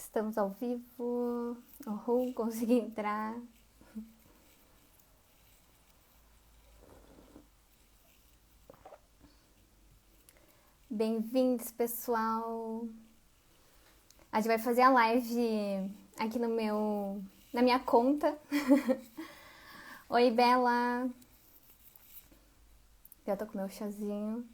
Estamos ao vivo. Uhul, consegui entrar. Bem-vindos, pessoal. A gente vai fazer a live aqui na minha conta. Oi, Bela. Já tô com meu chazinho.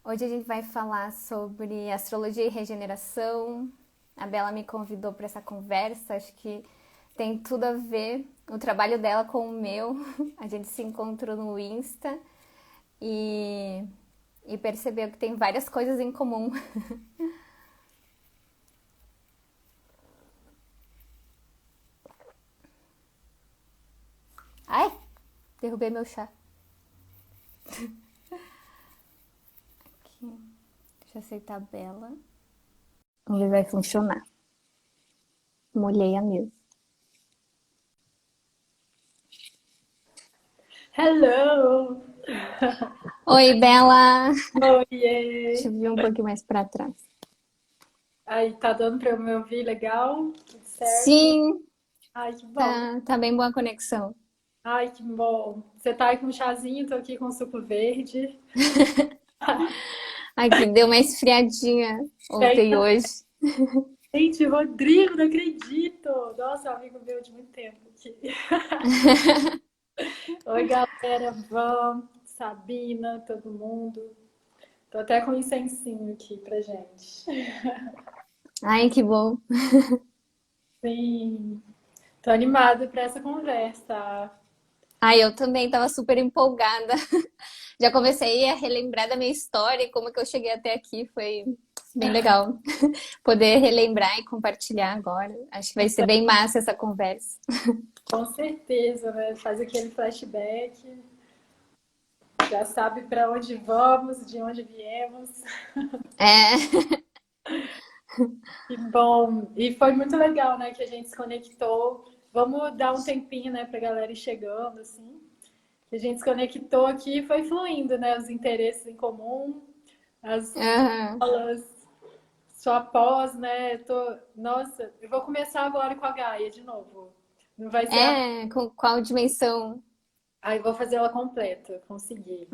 Hoje a gente vai falar sobre astrologia e regeneração. A Bela me convidou para essa conversa, acho que tem tudo a ver o trabalho dela com o meu. A gente se encontrou no Insta e percebeu que tem várias coisas em comum. Ai, derrubei meu chá. Aqui. Deixa eu aceitar a Bela. Vamos ver se vai funcionar. Molhei a mesa. Hello! Oi, Bela! Deixa Oiê! eu vir um pouquinho mais para trás. Aí, tá dando pra eu me ouvir legal? Tudo certo? Sim, Ai, que bom! tá bem boa a conexão. Ai, que bom! Você tá aí com um chazinho, tô aqui com suco verde. Aqui deu uma esfriadinha ontem e Eita, hoje. gente, Rodrigo, não acredito! Nossa, amigo meu de muito tempo aqui. Oi, galera, Van, Sabina, todo mundo. Tô até com um incensinho aqui pra gente. Ai, que bom. Sim, tô animada pra essa conversa. Ai, eu também tava super empolgada. Já comecei a relembrar da minha história e como que eu cheguei até aqui. Foi bem legal poder relembrar e compartilhar agora. Acho que vai ser bem massa essa conversa. Com certeza, né? Faz aquele flashback, já sabe para onde vamos, de onde viemos. É, Que bom! E foi muito legal, né, que a gente se conectou. Vamos dar um tempinho, né, para a galera ir chegando, assim. Que a gente se conectou aqui e foi fluindo, né, os interesses em comum, as aham. aulas, sua pós, né? Nossa, eu vou começar agora com a Gaia de novo. Não vai ser a... É, com qual dimensão? Aí vou fazer ela completa, consegui.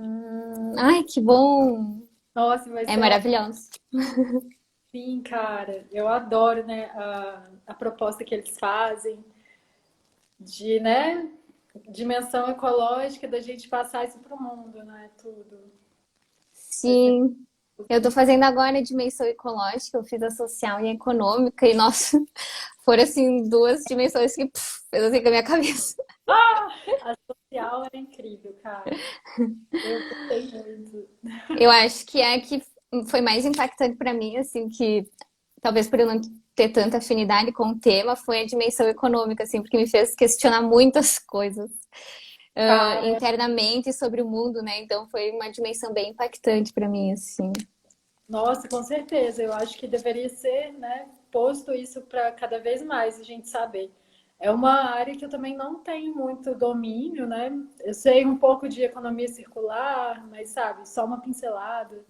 Ai, que bom. Nossa, vai É ser ótimo. maravilhoso. Sim, cara, eu adoro, né, a proposta que eles fazem de, né, dimensão ecológica da gente passar isso para o mundo, né, tudo. Vai ser Sim. Eu tô fazendo agora a dimensão ecológica, eu fiz a social e a econômica, e nossa, foram assim duas dimensões que fez assim com a minha cabeça. a social é incrível, cara. Eu gostei muito. Eu acho que é a que foi mais impactante pra mim, assim, que talvez por eu não ter tanta afinidade com o tema, foi a dimensão econômica, assim, porque me fez questionar muitas coisas Cara, internamente sobre o mundo, né? Então foi uma dimensão bem impactante pra mim, assim. nossa, com certeza. Eu acho que deveria ser, né, posto isso para cada vez mais a gente saber. É uma área que eu também não tenho muito domínio, né? Eu sei um pouco de economia circular, mas sabe, só uma pincelada.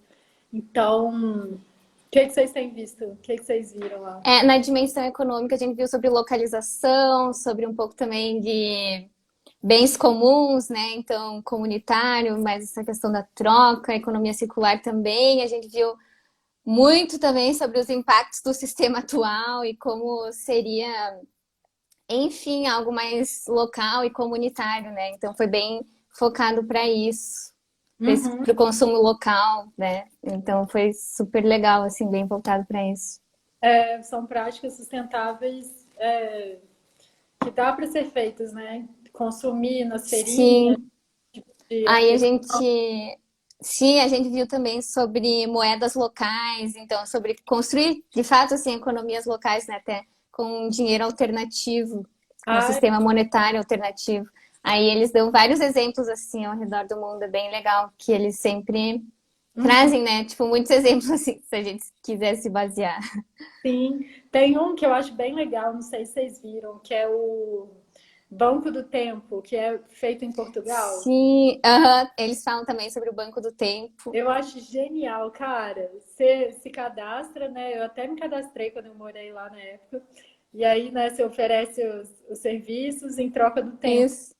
Então, o que vocês têm visto? O que vocês viram lá? É, na dimensão econômica, a gente viu sobre localização, sobre um pouco também de bens comuns, né? Então, comunitário, mas essa questão da troca, economia circular também. A gente viu muito também sobre os impactos do sistema atual e como seria, enfim, algo mais local e comunitário, né? Então, foi bem focado para isso, Uhum. para o consumo local, né? Então, foi super legal, assim, bem voltado para isso. É, são práticas sustentáveis que dá para ser feitas, né? Consumir nas feirinhas, Sim. de Aí a artesanato. gente, sim, a gente viu também sobre moedas locais, então sobre construir, de fato, assim, economias locais, né, até com dinheiro alternativo, um Ah, sistema monetário alternativo. Aí eles dão vários exemplos assim ao redor do mundo, é bem legal, que eles sempre uhum. trazem, né, tipo muitos exemplos assim, se a gente quiser se basear. Sim, tem um que eu acho bem legal, não sei se vocês viram, que é o. Banco do Tempo, que é feito em Portugal. Sim, aham, eles falam também sobre o Banco do Tempo. Eu acho genial, cara. Você se cadastra, né? Eu até me cadastrei quando eu morei lá na época. E aí, né, você oferece os serviços em troca do tempo. Isso.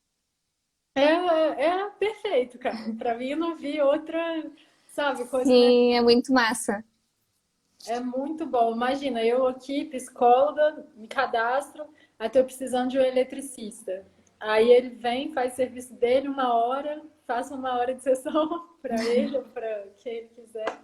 É perfeito, cara. Pra mim, eu não vi outra, sabe, coisa melhor. Sim, é muito massa. É muito bom. Imagina, eu aqui, psicóloga, me cadastro, aí tô precisando de um eletricista. Aí ele vem, faz o serviço dele 1 hora, faço 1 hora de sessão para ele ou para quem ele quiser.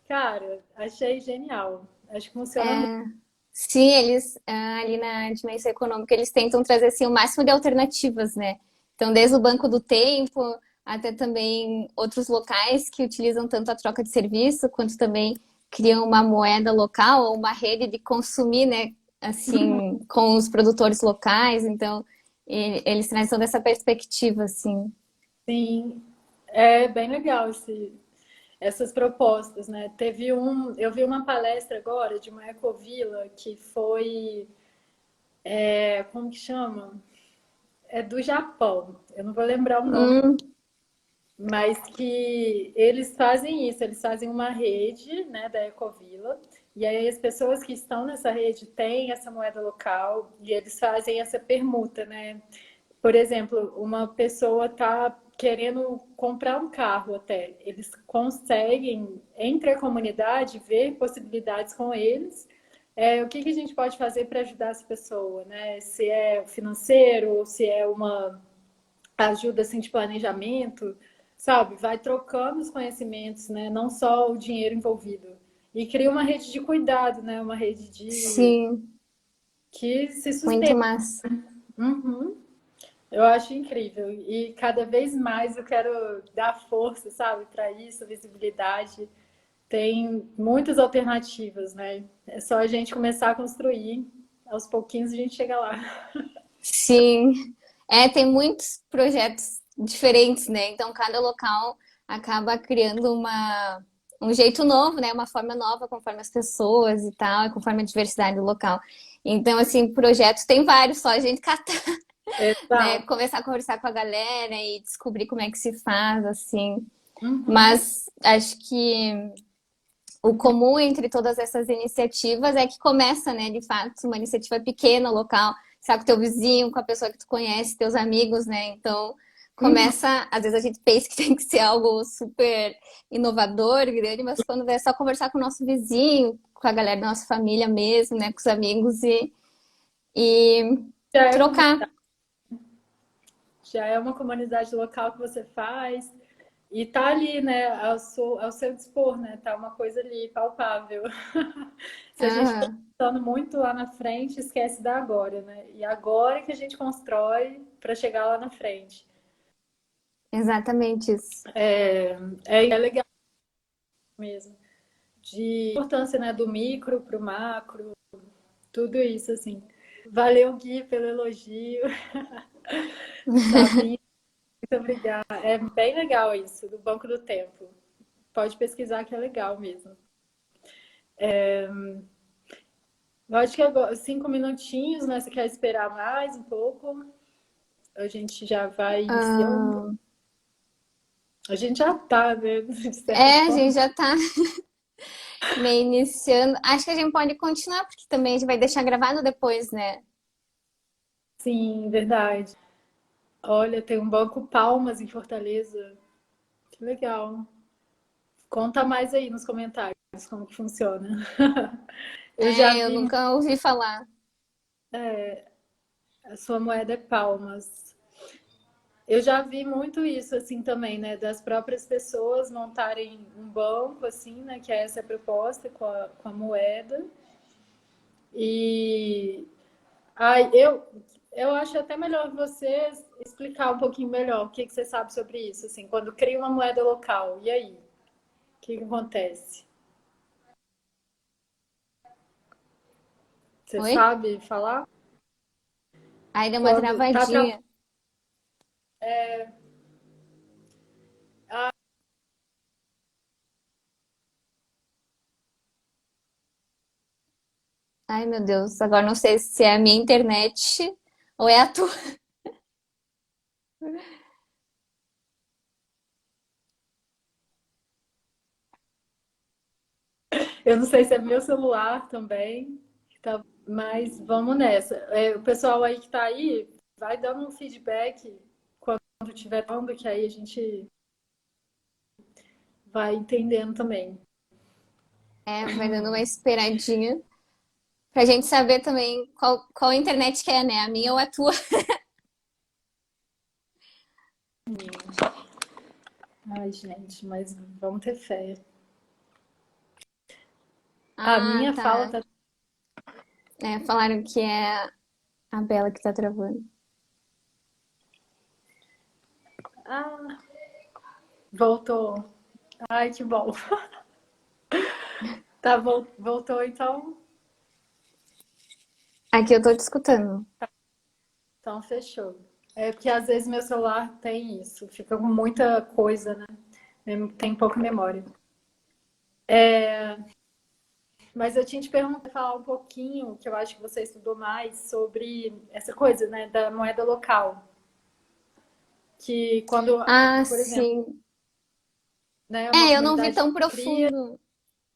Cara, achei genial. Acho que funciona muito. Sim, eles ali na dimensão econômica eles tentam trazer assim o máximo de alternativas, né? Então, desde o Banco do Tempo até também outros locais que utilizam tanto a troca de serviço quanto também criam uma moeda local ou uma rede de consumir, né? Assim, com os produtores locais. Então, eles trazem toda essa perspectiva, assim. Sim, é bem legal essas propostas, né? Eu vi uma palestra agora de uma ecovila que foi, como que chama? É do Japão. Eu não vou lembrar o nome, Hum, mas que eles fazem isso, eles fazem uma rede, né, da Ecovila, e aí as pessoas que estão nessa rede têm essa moeda local e eles fazem essa permuta, né? Por exemplo, uma pessoa está querendo comprar um carro até, eles conseguem, entre a comunidade, ver possibilidades com eles. O que que a gente pode fazer para ajudar essa pessoa, né? Se é financeiro, ou se é uma ajuda assim, de planejamento, sabe? Vai trocando os conhecimentos, né? Não só o dinheiro envolvido. E cria uma rede de cuidado, né? Uma rede de sim, que se muito sustenta. massa. Uhum. Eu acho incrível. E cada vez mais eu quero dar força, sabe, para isso, visibilidade. Tem muitas alternativas, né? É só a gente começar a construir. Aos pouquinhos a gente chega lá. Sim, tem muitos projetos diferentes, né? Então cada local acaba criando um jeito novo, né? Uma forma nova conforme as pessoas e tal, e conforme a diversidade do local. Então, assim, projetos tem vários, só a gente catar, né? Exato. Começar a conversar com a galera e descobrir como é que se faz, assim. Uhum. Mas acho que o comum entre todas essas iniciativas é que começa, né, de fato, uma iniciativa pequena, local, sabe, com teu vizinho, com a pessoa que tu conhece, teus amigos, né? Então, Uhum. começa, às vezes a gente pensa que tem que ser algo super inovador, grande, mas quando é só conversar com o nosso vizinho, com a galera da nossa família mesmo, né, com os amigos e Já é, trocar. já é uma comunidade local que você faz. E tá ali, né, ao seu dispor, né? Tá uma coisa ali palpável. Se a gente fica Aham, pensando muito lá na frente, esquece da agora, né? E agora que a gente constrói para chegar lá na frente. exatamente isso. É legal mesmo. De importância, né, do micro para o macro, tudo isso, assim. Valeu, Gui, pelo elogio. Sabine, muito obrigada. É bem legal isso, do Banco do Tempo. Pode pesquisar que é legal mesmo. Eu acho que agora, 5 minutinhos, né? Você quer esperar mais um pouco? A gente já vai iniciando. Ah, A gente já tá, né? De certa a forma. gente já tá meio iniciando. Acho que a gente pode continuar, porque também a gente vai deixar gravado depois, né? Sim, verdade. Olha, tem um Banco Palmas em Fortaleza. Que legal. Conta mais aí nos comentários como que funciona. Eu já Eu vi, nunca ouvi falar. a sua moeda é palmas. Eu já vi muito isso, assim, também, né? Das próprias pessoas montarem um banco, assim, né? Que é essa proposta com a moeda. E eu acho até melhor você explicar um pouquinho melhor o que, que você sabe sobre isso, assim, quando cria uma moeda local. E aí? O que, que acontece? Você Oi? sabe falar? Aí deu uma Quando tá tra... travadinha. Ai, meu Deus. Agora não sei se é a minha internet ou é a tua. Eu não sei se é meu celular também, tá, mas vamos nessa. O pessoal aí que tá aí, vai dando um feedback quando estiver dando, que aí a gente vai entendendo também. Vai dando uma esperadinha pra gente saber também qual internet que é, né? A minha ou a tua. Ai, gente, mas vamos ter fé. A Ah, minha fala tá. tá. Falaram que é a Bela que tá travando. Ah, voltou. Ai, que bom. Tá, voltou então? Aqui eu tô te escutando. Então fechou. É porque às vezes meu celular tem isso, fica com muita coisa, né? Tem pouca memória. Mas eu tinha te perguntado falar um pouquinho, que eu acho que você estudou mais, sobre essa coisa, né, da moeda local. Que quando, Ah, por exemplo, sim. né, uma Eu não vi comunidade tão cria. profundo.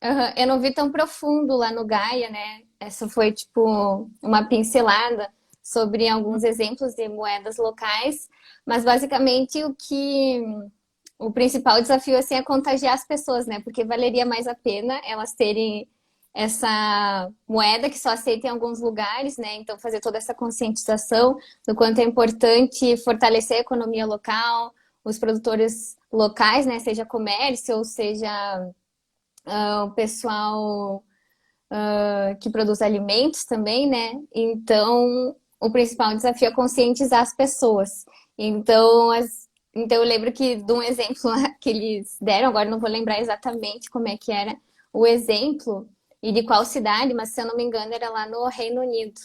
Aham, eu não vi tão profundo lá no Gaia, né? Essa foi tipo uma pincelada sobre alguns exemplos de moedas locais, mas basicamente o principal desafio assim é contagiar as pessoas, né? Porque valeria mais a pena elas terem essa moeda que só aceita em alguns lugares, né? Então fazer toda essa conscientização do quanto é importante fortalecer a economia local, os produtores locais, né? Seja comércio ou seja o pessoal que produz alimentos também, né? Então, o principal desafio é conscientizar as pessoas. Então, então eu lembro que de um exemplo que eles deram, agora não vou lembrar exatamente como é que era o exemplo e de qual cidade, mas se eu não me engano era lá no Reino Unido.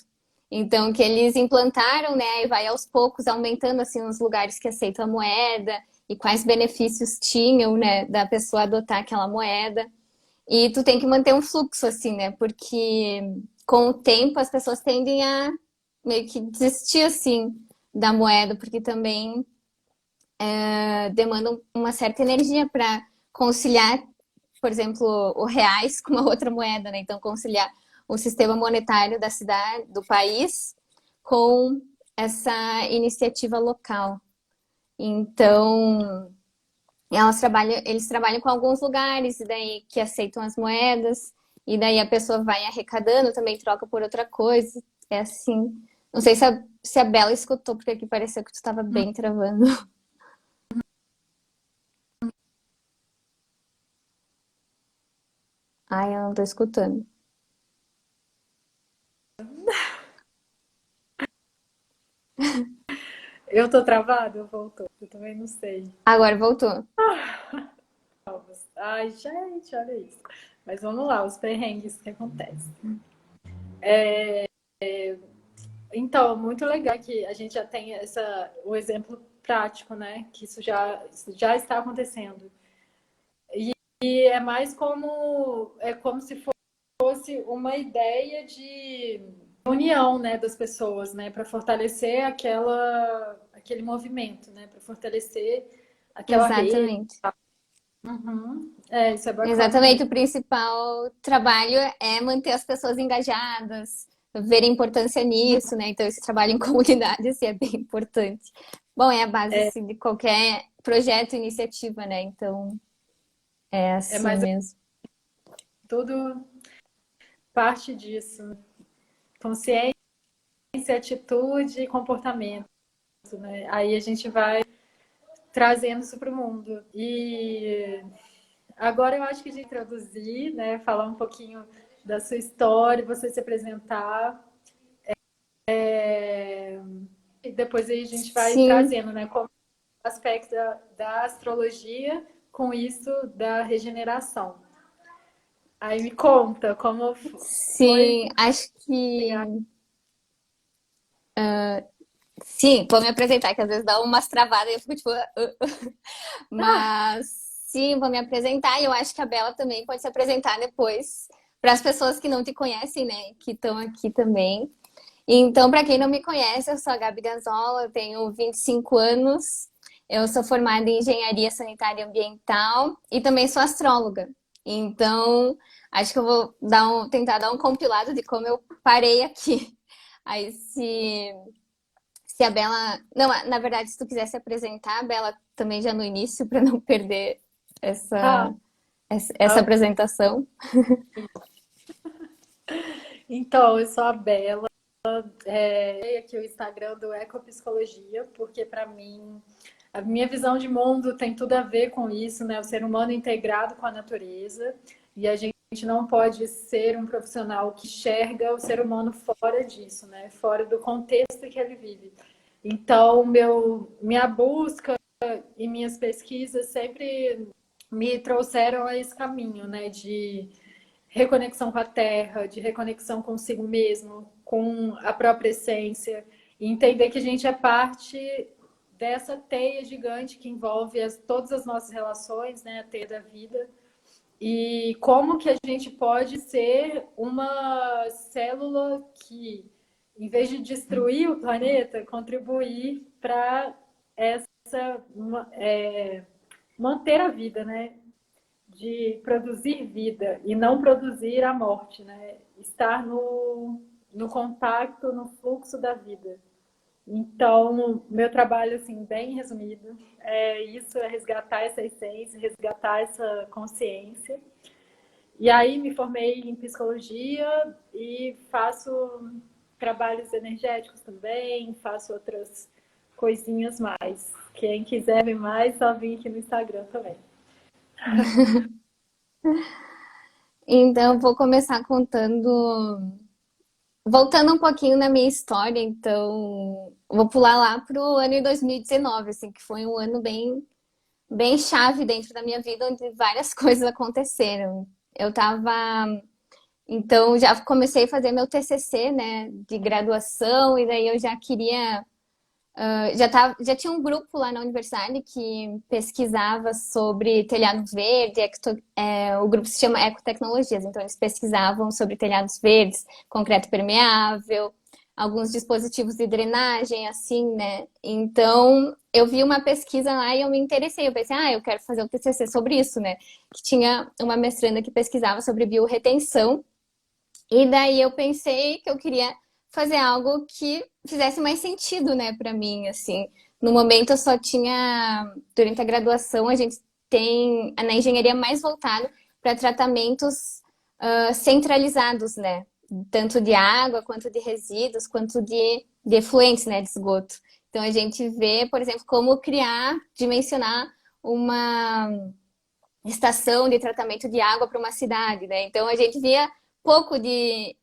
Então, que eles implantaram, né, e vai aos poucos aumentando assim os lugares que aceitam a moeda e quais benefícios tinham, né, da pessoa adotar aquela moeda. E tu tem que manter um fluxo, assim, né? Porque com o tempo as pessoas tendem a meio que desistir, assim, da moeda, porque também demandam uma certa energia para conciliar, por exemplo, o reais com uma outra moeda, né? Então, conciliar o sistema monetário da cidade, do país, com essa iniciativa local. Então, eles trabalham com alguns lugares e daí que aceitam as moedas e daí a pessoa vai arrecadando, também troca por outra coisa. É assim. Não sei se a Bela escutou, porque aqui pareceu que tu estava bem travando. Ai, eu não tô escutando. Eu tô travada? Voltou. Eu também não sei. Agora voltou. Ai, gente, olha isso. Mas vamos lá, os perrengues que acontecem. Então, muito legal que a gente já tem o exemplo prático, né? Que isso já está acontecendo. E é mais como se fosse uma ideia de união, né, das pessoas, né, para fortalecer aquele movimento, né, para fortalecer aquela rede. Exatamente. Uhum. Isso é bacana Exatamente. mesmo. O principal trabalho é manter as pessoas engajadas, ver a importância nisso, né? Então, esse trabalho em comunidade, assim, é bem importante. Bom, é a base, assim, de qualquer projeto, iniciativa, né? Então, é É assim mais mesmo. tudo parte disso. Consciência, atitude e comportamento, né? Aí a gente vai trazendo isso para o mundo. E agora eu acho que de introduzir, né, falar um pouquinho da sua história, você se apresentar. E depois aí a gente vai Sim, trazendo, né, como aspecto da astrologia com isso da regeneração. Aí me conta como foi. sim, acho que sim, vou me apresentar, que às vezes dá umas travadas e eu fico tipo, mas sim, vou me apresentar e eu acho que a Bela também pode se apresentar depois para as pessoas que não te conhecem, né, que estão aqui também. Então, para quem não me conhece, eu sou a Gabi Gazola, eu tenho 25 anos, eu sou formada em Engenharia Sanitária e Ambiental e também sou astróloga. Então, acho que eu vou tentar dar um compilado de como eu parei aqui. Aí, se a Bela. Não, na verdade, se tu quiser se apresentar, Bela, também já no início, para não perder Ah, essa ah, apresentação. então, eu sou a Bela. Aqui o Instagram do Ecopsicologia, porque para mim a minha visão de mundo tem tudo a ver com isso, né? O ser humano integrado com a natureza, e a gente não pode ser um profissional que enxerga o ser humano fora disso, né? Fora do contexto que ele vive. Então, minha busca e minhas pesquisas sempre me trouxeram a esse caminho, né? De reconexão com a terra, de reconexão consigo mesmo, com a própria essência, e entender que a gente é parte dessa teia gigante que envolve todas as nossas relações, né, a teia da vida, e como que a gente pode ser uma célula que, em vez de destruir o planeta, contribuir para essa manter a vida, né? De produzir vida e não produzir a morte, né? Estar no contato, no fluxo da vida. Então, meu trabalho, assim, bem resumido, é isso, é resgatar essa essência, resgatar essa consciência. E aí me formei em psicologia e faço trabalhos energéticos também, faço outras coisinhas mais. Quem quiser ver mais, só vim aqui no Instagram também. Então, eu vou começar contando. Voltando um pouquinho na minha história, então, vou pular lá pro ano de 2019, assim, que foi um ano bem chave dentro da minha vida, onde várias coisas aconteceram. Eu tava, então, já comecei a fazer meu TCC, né, de graduação, e daí eu já queria já tinha um grupo lá na universidade que pesquisava sobre telhado verde, o grupo se chama Ecotecnologias, então eles pesquisavam sobre telhados verdes, concreto permeável, alguns dispositivos de drenagem, assim, né? Então, eu vi uma pesquisa lá e eu me interessei, eu pensei, eu quero fazer um TCC sobre isso, né? Que tinha uma mestranda que pesquisava sobre biorretenção, e daí eu pensei que eu queria fazer algo que fizesse mais sentido, né, para mim, assim. No momento eu só tinha, durante a graduação, a gente tem na engenharia mais voltado para tratamentos centralizados, né? Tanto de água, quanto de resíduos, quanto de efluentes, né, de esgoto. Então a gente vê, por exemplo, como criar, dimensionar uma estação de tratamento de água para uma cidade, né? Então a gente via pouco de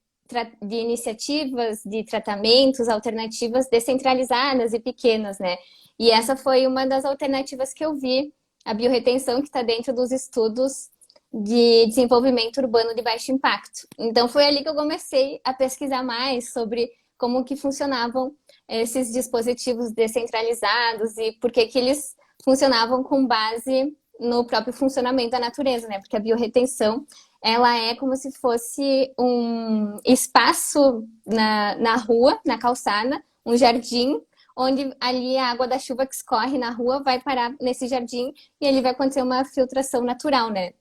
iniciativas de tratamentos, alternativas descentralizadas e pequenas, né? E essa foi uma das alternativas que eu vi, a biorretenção, que está dentro dos estudos de desenvolvimento urbano de baixo impacto. Então foi ali que eu comecei a pesquisar mais sobre como que funcionavam esses dispositivos descentralizados e por que eles funcionavam com base no próprio funcionamento da natureza, né? Porque a biorretenção, ela é como se fosse um espaço na rua, na calçada, um jardim, onde ali a água da chuva que escorre na rua vai parar nesse jardim e ali vai acontecer uma filtração natural, né?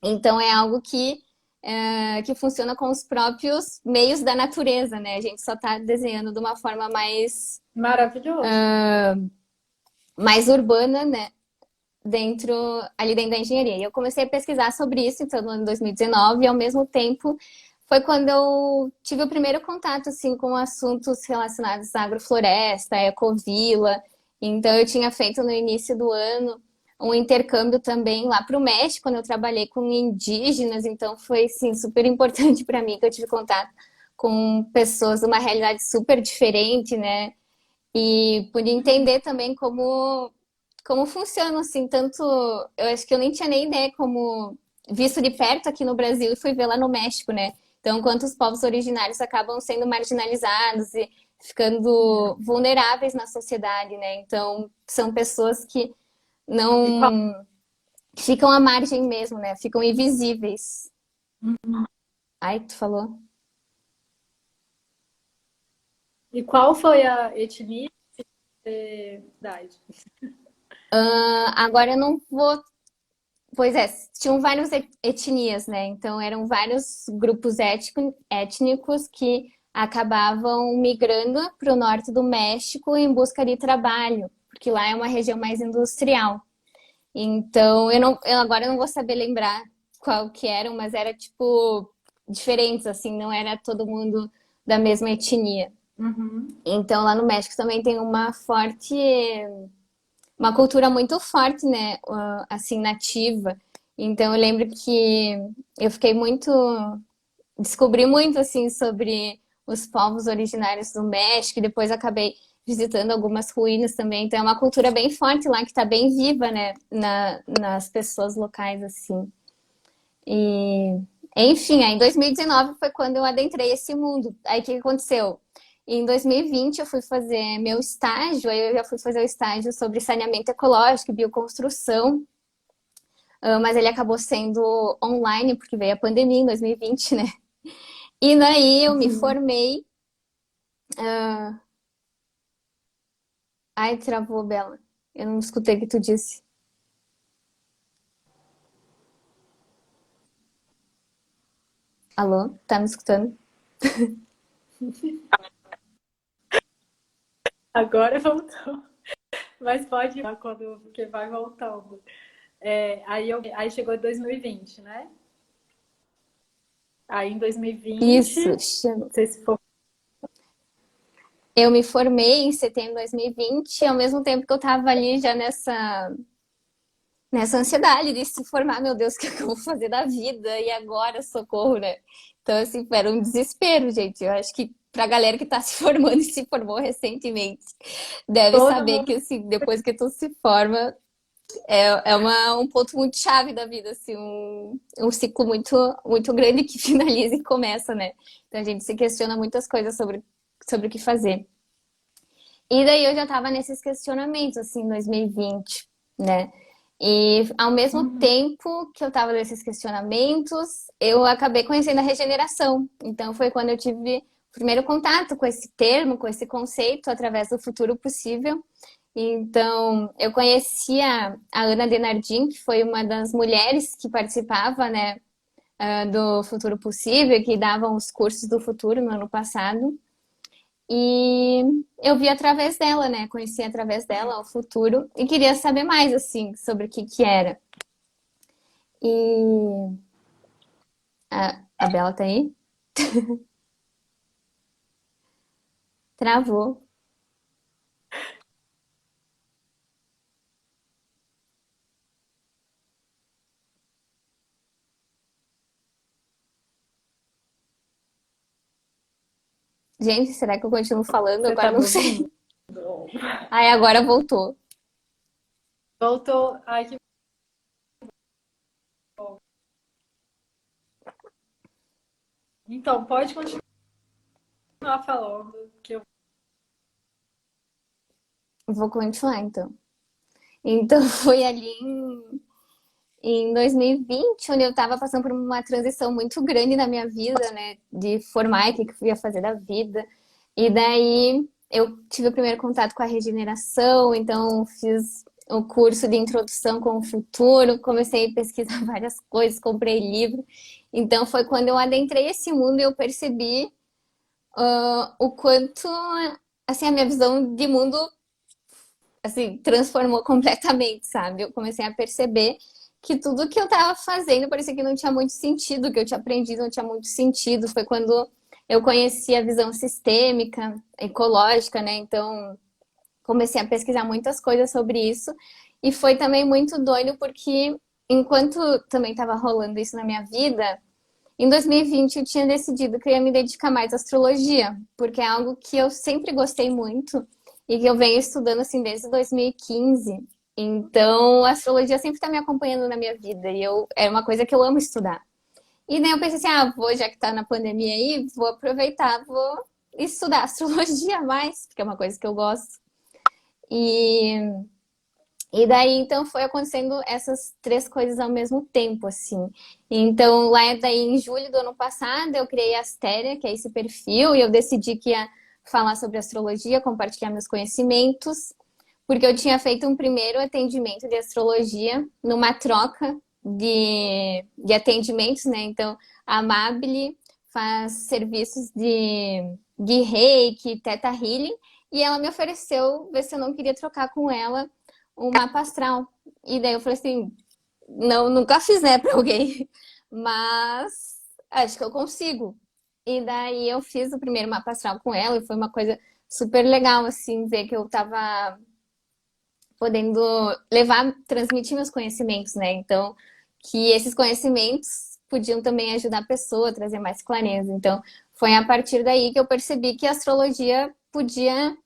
Então é algo que funciona com os próprios meios da natureza, né? A gente só está desenhando de uma forma Maravilhoso. mais urbana, né? Ali dentro da engenharia. E eu comecei a pesquisar sobre isso, então, no ano 2019, e ao mesmo tempo foi quando eu tive o primeiro contato, assim, com assuntos relacionados à agrofloresta, ecovila. Então, eu tinha feito no início do ano um intercâmbio também lá para o México, quando eu trabalhei com indígenas, então foi, sim, super importante para mim, que eu tive contato com pessoas de uma realidade super diferente, né? E pude entender também como funciona, assim, tanto. Eu acho que eu nem tinha nem ideia como visto de perto aqui no Brasil e fui ver lá no México, né? Então, quanto os povos originários acabam sendo marginalizados e ficando vulneráveis na sociedade, né? Então, são pessoas que E qual... não ficam à margem mesmo, né? Ficam invisíveis. Ai, tu falou? E qual foi a etnia e idade? Agora eu não vou. Pois é, tinham várias etnias, né? Então eram vários grupos étnicos que acabavam migrando para o norte do México em busca de trabalho, porque lá é uma região mais industrial. Então agora eu não vou saber lembrar qual que eram, mas era tipo diferentes, assim, não era todo mundo da mesma etnia. Uhum. Então lá no México também tem uma cultura muito forte, né? Assim, nativa. Então eu lembro que eu fiquei muito, descobri muito assim sobre os povos originários do México e depois acabei visitando algumas ruínas também. Então é uma cultura bem forte lá que está bem viva, né? Nas pessoas locais assim. E enfim, aí em 2019 foi quando eu adentrei esse mundo. Aí o que aconteceu? Em 2020 eu fui fazer meu estágio, aí eu já fui fazer o estágio sobre saneamento ecológico e bioconstrução, mas ele acabou sendo online porque veio a pandemia em 2020, né? E daí eu me Uhum. formei. Ai, travou, Bela. Eu não escutei o que tu disse. Alô? Tá me escutando? Agora voltou. Mas pode ir quando porque vai voltando. Aí chegou 2020, né? Aí em 2020, Isso. você se for. Eu me formei em setembro de 2020, ao mesmo tempo que eu tava ali já nessa ansiedade de se formar, meu Deus, o que eu vou fazer da vida? E agora, socorro, né? Então, assim, era um desespero, gente. Eu acho que pra galera que tá se formando e se formou recentemente, deve Todo saber que, mundo. assim, depois que tu se forma, é um ponto muito chave da vida, assim, um ciclo muito, muito grande que finaliza e começa, né? Então, a gente se questiona muitas coisas sobre o que fazer. E daí eu já tava nesses questionamentos, assim, em 2020, né? E ao mesmo Uhum. tempo que eu tava nesses questionamentos, eu acabei conhecendo a regeneração. Então foi quando eu tive o primeiro contato com esse termo, com esse conceito, através do futuro possível. Então, eu conheci a Ana Denardin, que foi uma das mulheres que participava, né, do Futuro Possível, que davam os cursos do futuro no ano passado. E eu vi através dela, né? Conheci através dela o futuro e queria saber mais, assim, sobre o que que era. E a Bela tá aí? Travou. Gente, será que eu continuo falando? Você Agora tá não me sei. ouvindo? Aí agora voltou. Voltou. Ai, que bom. Então, pode continuar falando, que eu. Vou continuar, então. Então, foi ali em 2020, onde eu estava passando por uma transição muito grande na minha vida, né? De formar, o que eu ia fazer da vida. E daí eu tive o primeiro contato com a regeneração, então fiz o curso de introdução com o futuro, comecei a pesquisar várias coisas, comprei livro. Então foi quando eu adentrei esse mundo e eu percebi o quanto assim a minha visão de mundo assim transformou completamente, sabe? Eu comecei a perceber que tudo que eu estava fazendo parecia que não tinha muito sentido, que eu tinha aprendido não tinha muito sentido. Foi quando eu conheci a visão sistêmica, ecológica, né? Então, comecei a pesquisar muitas coisas sobre isso. E foi também muito doido porque, enquanto também estava rolando isso na minha vida, em 2020 eu tinha decidido que eu ia me dedicar mais à astrologia, porque é algo que eu sempre gostei muito e que eu venho estudando assim desde 2015. Então, a astrologia sempre está me acompanhando na minha vida e é uma coisa que eu amo estudar. E daí eu pensei assim, já que tá na pandemia aí, vou aproveitar, vou estudar astrologia mais, porque é uma coisa que eu gosto. E, e daí, então, foi acontecendo essas três coisas ao mesmo tempo, assim. Então, lá daí, em julho do ano passado, eu criei a Astéria, que é esse perfil, e eu decidi que ia falar sobre astrologia, compartilhar meus conhecimentos, porque eu tinha feito um primeiro atendimento de astrologia numa troca de atendimentos, né? Então, a Amabile faz serviços de reiki, teta healing, e ela me ofereceu ver se eu não queria trocar com ela um mapa astral. E daí eu falei assim, não, nunca fiz, né, pra alguém, mas acho que eu consigo. E daí eu fiz o primeiro mapa astral com ela e foi uma coisa super legal, assim, ver que eu tava podendo levar, transmitir meus conhecimentos, né? Então, que esses conhecimentos podiam também ajudar a pessoa a trazer mais clareza. Então, foi a partir daí que eu percebi que a astrologia podia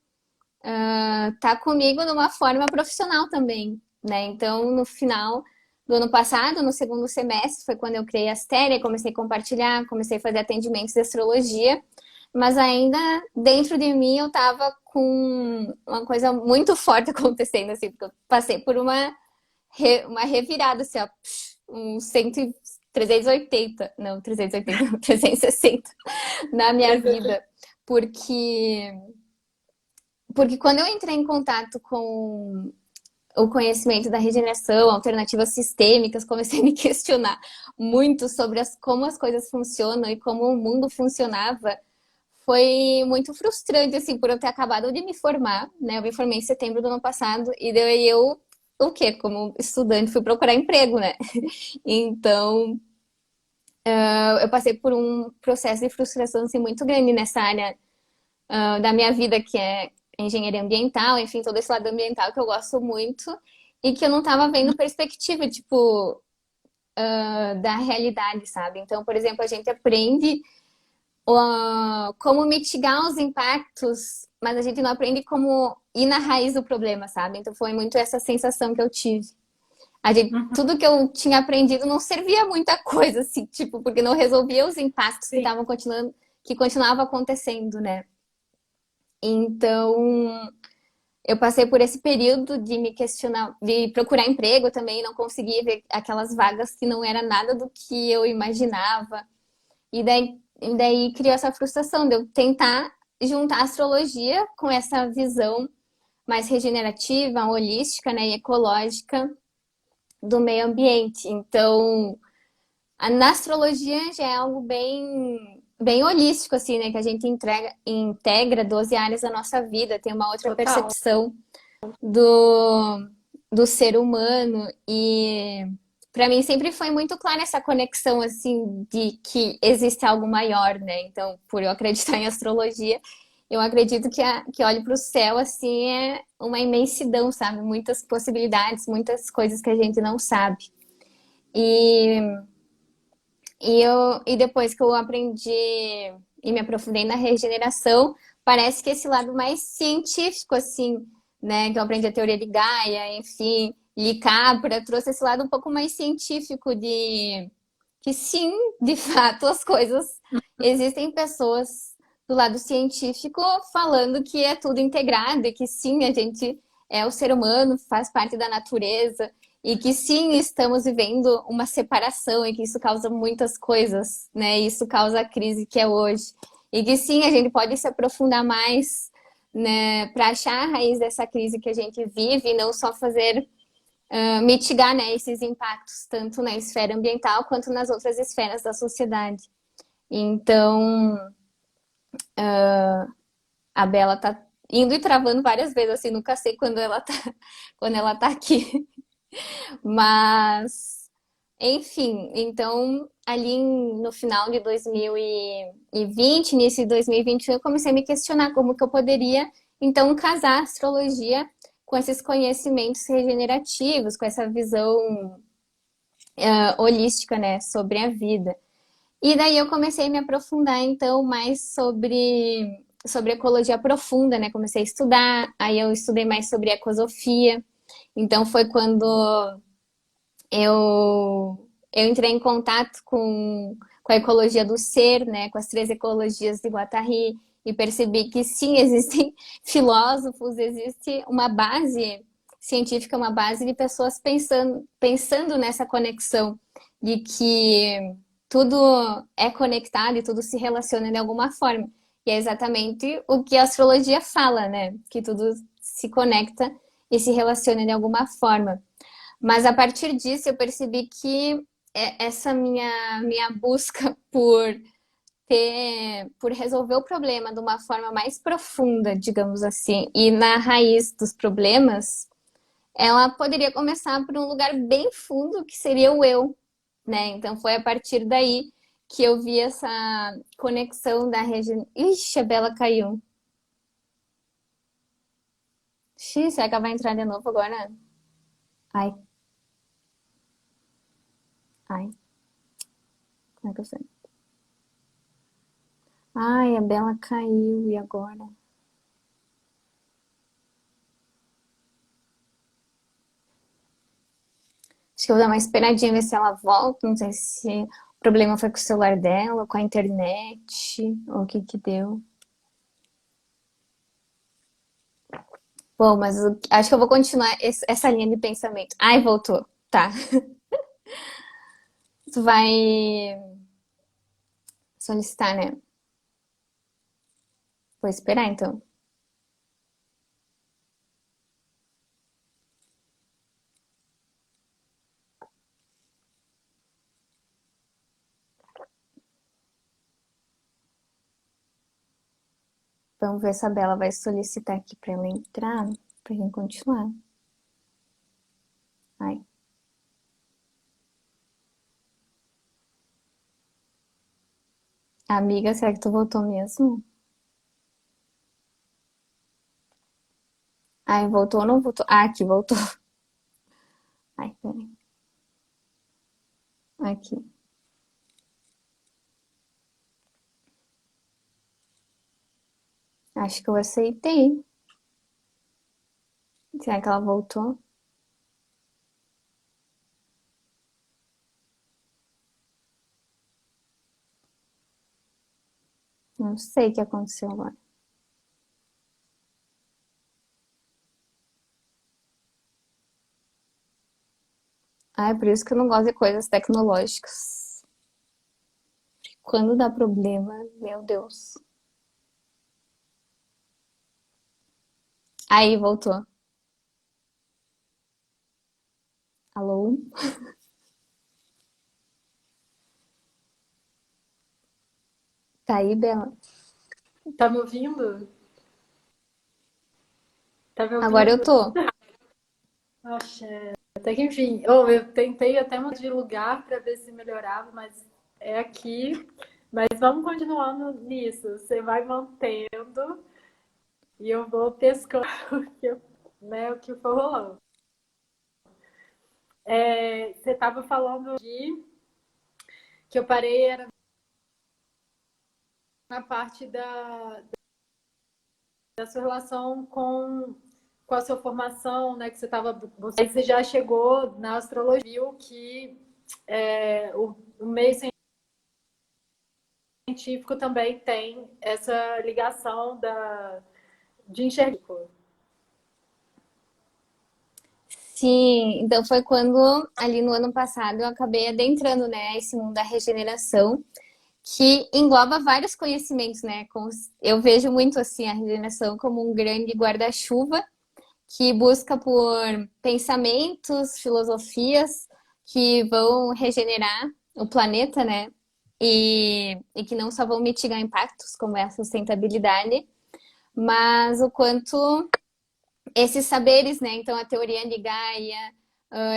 estar comigo de uma forma profissional também, né? Então, no final do ano passado, no segundo semestre, foi quando eu criei a Astéria, comecei a compartilhar, comecei a fazer atendimentos de astrologia, mas ainda dentro de mim eu tava com uma coisa muito forte acontecendo, assim, porque eu passei por uma revirada, assim, ó, um 100, 380, não, 380, não, 360 na minha vida, porque quando eu entrei em contato com o conhecimento da regeneração, alternativas sistêmicas, comecei a me questionar muito sobre como as coisas funcionam e como o mundo funcionava. Foi muito frustrante, assim, por eu ter acabado de me formar, né? Eu me formei em setembro do ano passado e daí eu, o quê? Como estudante, fui procurar emprego, né? Então, eu passei por um processo de frustração, assim, muito grande nessa área da minha vida, que é engenharia ambiental, enfim, todo esse lado ambiental que eu gosto muito e que eu não estava vendo perspectiva, tipo, da realidade, sabe? Então, por exemplo, a gente aprende como mitigar os impactos, mas a gente não aprende como ir na raiz do problema, sabe? Então, foi muito essa sensação que eu tive. Tudo que eu tinha aprendido não servia muita coisa, assim, tipo, porque não resolvia os impactos que Sim. estavam continuando, que continuavam acontecendo, né? Então, eu passei por esse período de me questionar, de procurar emprego também, não conseguia ver aquelas vagas que não era nada do que eu imaginava. E daí criou essa frustração de eu tentar juntar a astrologia com essa visão mais regenerativa, holística, né, e ecológica do meio ambiente. Então, na astrologia já é algo bem holístico, assim, né? Que a gente integra 12 áreas da nossa vida, tem uma outra Total. percepção do ser humano. E para mim sempre foi muito clara essa conexão, assim, de que existe algo maior, né? Então, por eu acreditar em astrologia, eu acredito que olho para o céu, assim, é uma imensidão, sabe? Muitas possibilidades, muitas coisas que a gente não sabe. E e depois que eu aprendi e me aprofundei na regeneração, parece que esse lado mais científico, assim, né? Que eu aprendi a teoria de Gaia, enfim, Capra, trouxe esse lado um pouco mais científico de que sim, de fato, as coisas existem pessoas do lado científico falando que é tudo integrado e que sim, a gente é o ser humano, faz parte da natureza e que sim, estamos vivendo uma separação e que isso causa muitas coisas, né? Isso causa a crise que é hoje. E que sim, a gente pode se aprofundar mais, né, para achar a raiz dessa crise que a gente vive e não só fazer mitigar, né, esses impactos, tanto na esfera ambiental quanto nas outras esferas da sociedade. Então, a Bela tá indo e travando várias vezes, assim, nunca sei quando ela tá aqui. Mas, enfim, então, ali no final de 2020, início de 2021, eu comecei a me questionar como que eu poderia, então, casar a astrologia com esses conhecimentos regenerativos, com essa visão holística, né, sobre a vida. E daí eu comecei a me aprofundar, então, mais sobre ecologia profunda, né? Comecei a estudar, aí eu estudei mais sobre ecosofia. Então, foi quando eu entrei em contato com a ecologia do ser, né? Com as 3 ecologias de Guattari, e percebi que sim, existem filósofos, existe uma base científica, uma base de pessoas pensando nessa conexão, de que tudo é conectado e tudo se relaciona de alguma forma. E é exatamente o que a astrologia fala, né? Que tudo se conecta e se relaciona de alguma forma. Mas a partir disso eu percebi que essa minha busca por resolver o problema de uma forma mais profunda, digamos assim, e na raiz dos problemas, ela poderia começar por um lugar bem fundo, que seria o eu, né? Então foi a partir daí que eu vi essa conexão da região. Ixi, a Bela caiu. Xiii, será que ela vai entrar de novo agora? Ai, ai, como é que eu sei? Ai, a Bela caiu, e agora? Acho que eu vou dar uma esperadinha, ver se ela volta. Não sei se o problema foi com o celular dela, com a internet, ou o que que deu. Bom, mas acho que eu vou continuar essa linha de pensamento. Ai, voltou. Tá. Tu vai solicitar, né? Vou esperar, então. Vamos ver se a Bela vai solicitar aqui pra ela entrar, pra gente continuar. Ai. Amiga, será que tu voltou mesmo? Ai, voltou ou não voltou? Ah, aqui, voltou. Ai, peraí. Aqui. Acho que eu aceitei. Será que ela voltou? Não sei o que aconteceu agora. Ah, é por isso que eu não gosto de coisas tecnológicas. Quando dá problema, meu Deus. Aí, voltou. Alô? Tá aí, Bela? Tá me ouvindo? Tá me Agora eu ouvindo? tô. Oxe, até que enfim. Oh, eu tentei até mudar de lugar para ver se melhorava, mas é aqui. Mas vamos continuando nisso. Você vai mantendo e eu vou pescando o que, né, o que for rolando. Você estava falando de que eu parei era na parte da sua relação com a sua formação, né? Que você estava. Você já chegou na astrologia, viu que o meio científico também tem essa ligação de enxergar. Sim, então foi quando, ali no ano passado, eu acabei adentrando, né, esse mundo da regeneração, que engloba vários conhecimentos, né? Eu vejo muito, assim, a regeneração como um grande guarda-chuva que busca por pensamentos, filosofias que vão regenerar o planeta, né? E que não só vão mitigar impactos, como é a sustentabilidade, mas o quanto esses saberes, né? Então, a teoria de Gaia,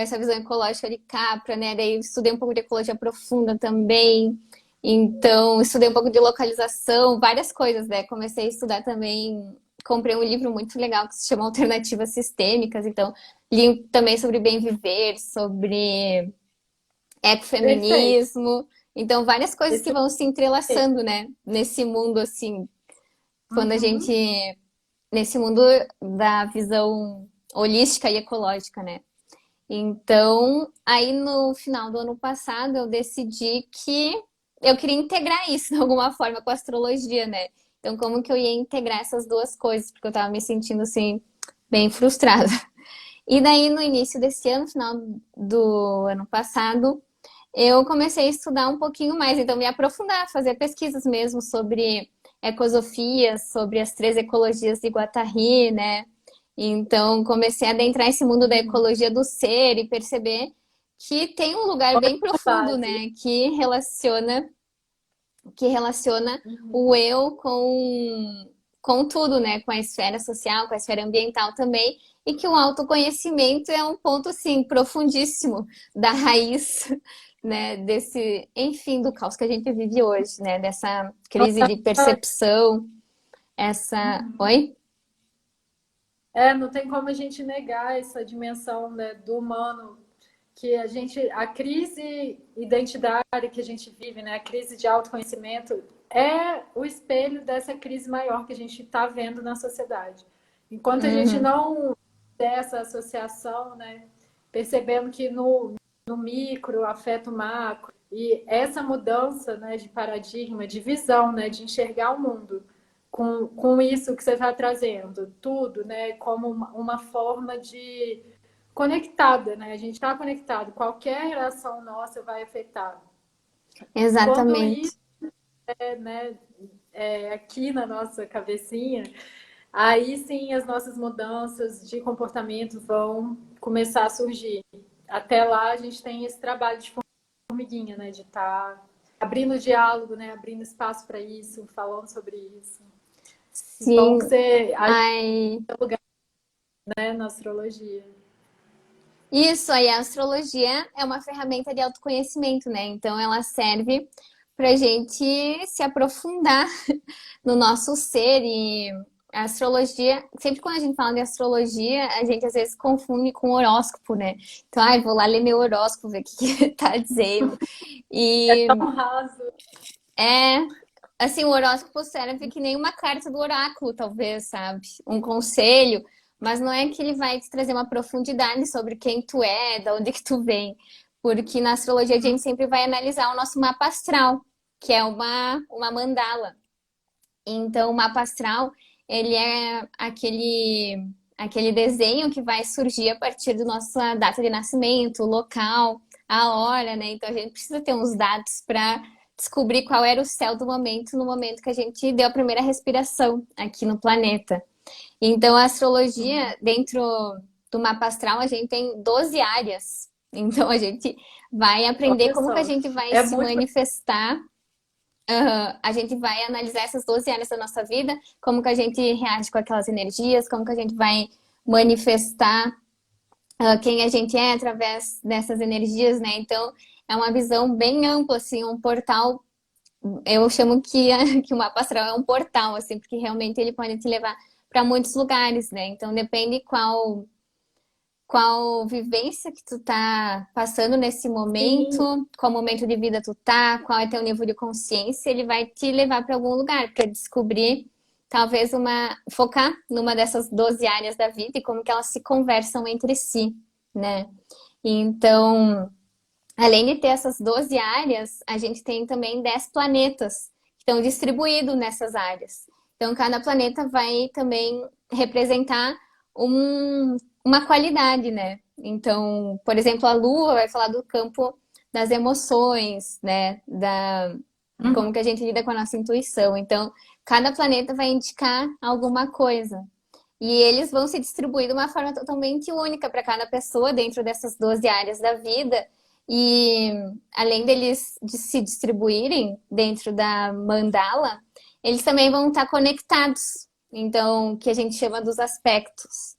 essa visão ecológica de Capra, né? Daí eu estudei um pouco de ecologia profunda também. Então, estudei um pouco de localização, várias coisas, né? Comecei a estudar também, comprei um livro muito legal que se chama Alternativas Sistêmicas. Então, li também sobre bem viver, sobre Perfeito. ecofeminismo. Então, várias coisas que vão se entrelaçando, né? Nesse mundo, assim, quando a gente Uhum. nesse mundo da visão holística e ecológica, né? Então, aí no final do ano passado, eu decidi que eu queria integrar isso de alguma forma com a astrologia, né? Então, como que eu ia integrar essas duas coisas? Porque eu tava me sentindo, assim, bem frustrada. E daí, no início desse ano, final do ano passado, eu comecei a estudar um pouquinho mais, então me aprofundar, fazer pesquisas mesmo sobre ecosofia, sobre as 3 ecologias de Guattari, né? Então, comecei a adentrar esse mundo da ecologia do ser e perceber que tem um lugar bem Ótima profundo, base. né? Que relaciona o Uhum. eu com tudo, né? Com a esfera social, com a esfera ambiental também, e que o autoconhecimento é um ponto, assim, profundíssimo da raiz, né? Desse, enfim, do caos que a gente vive hoje, né? Dessa crise de percepção, essa... Uhum. Oi? Não tem como a gente negar essa dimensão, né, do humano, que a crise identitária que a gente vive, né, a crise de autoconhecimento, é o espelho dessa crise maior que a gente está vendo na sociedade. Enquanto a gente Uhum. não der essa associação, né, percebendo que no micro afeta o macro, e essa mudança, né, de paradigma, de visão, né, de enxergar o mundo com isso que você está trazendo, tudo, né, como uma forma de conectada, né? A gente está conectado. Qualquer relação nossa vai afetar. Quando isso Exatamente. né, aqui na nossa cabecinha, aí sim as nossas mudanças de comportamento vão começar a surgir. Até lá a gente tem esse trabalho de formiguinha, né? De estar abrindo diálogo, né? Abrindo espaço para isso, falando sobre isso. Que bom que Sim. você acha Ai, lugar, né, na astrologia. isso aí, a astrologia é uma ferramenta de autoconhecimento, né? Então ela serve para a gente se aprofundar no nosso ser e a astrologia, sempre quando a gente fala de astrologia, a gente às vezes confunde com horóscopo, né? Então, ai, vou lá ler meu horóscopo, ver o que que tá dizendo. É E tão raso. é, assim, o horóscopo serve que nem uma carta do oráculo, talvez, sabe? Um conselho, mas não é que ele vai te trazer uma profundidade sobre quem tu é, de onde que tu vem. Porque na astrologia a gente sempre vai analisar o nosso mapa astral, que é uma mandala. Então, o mapa astral, ele é aquele desenho que vai surgir a partir da nossa data de nascimento, o local, a hora, né? Então, a gente precisa ter uns dados para descobrir qual era o céu do momento, no momento que a gente deu a primeira respiração aqui no planeta. Então, a astrologia, dentro do mapa astral, a gente tem 12 áreas. Então, a gente vai aprender Olha como que a só. gente vai É se muito. manifestar. A gente vai analisar essas 12 áreas da nossa vida, como que a gente reage com aquelas energias, como que a gente vai manifestar quem a gente é através dessas energias, né? Então, é uma visão bem ampla, assim, um portal. Eu chamo que o mapa astral é um portal, assim, porque realmente ele pode te levar para muitos lugares, né? Então, depende qual vivência que tu tá passando nesse Sim, momento, qual momento de vida tu tá, qual é teu nível de consciência, ele vai te levar para algum lugar para descobrir, talvez focar numa dessas 12 áreas da vida e como que elas se conversam entre si, né? Então, além de ter essas 12 áreas, a gente tem também 10 planetas que estão distribuídos nessas áreas. Então, cada planeta vai também representar uma qualidade, né? Então, por exemplo, a Lua vai falar do campo das emoções, né? uhum, Como que a gente lida com a nossa intuição. Então, cada planeta vai indicar alguma coisa. E eles vão se distribuir de uma forma totalmente única para cada pessoa dentro dessas 12 áreas da vida. E além deles de se distribuírem dentro da mandala, eles também vão estar conectados. Então, que a gente chama dos aspectos.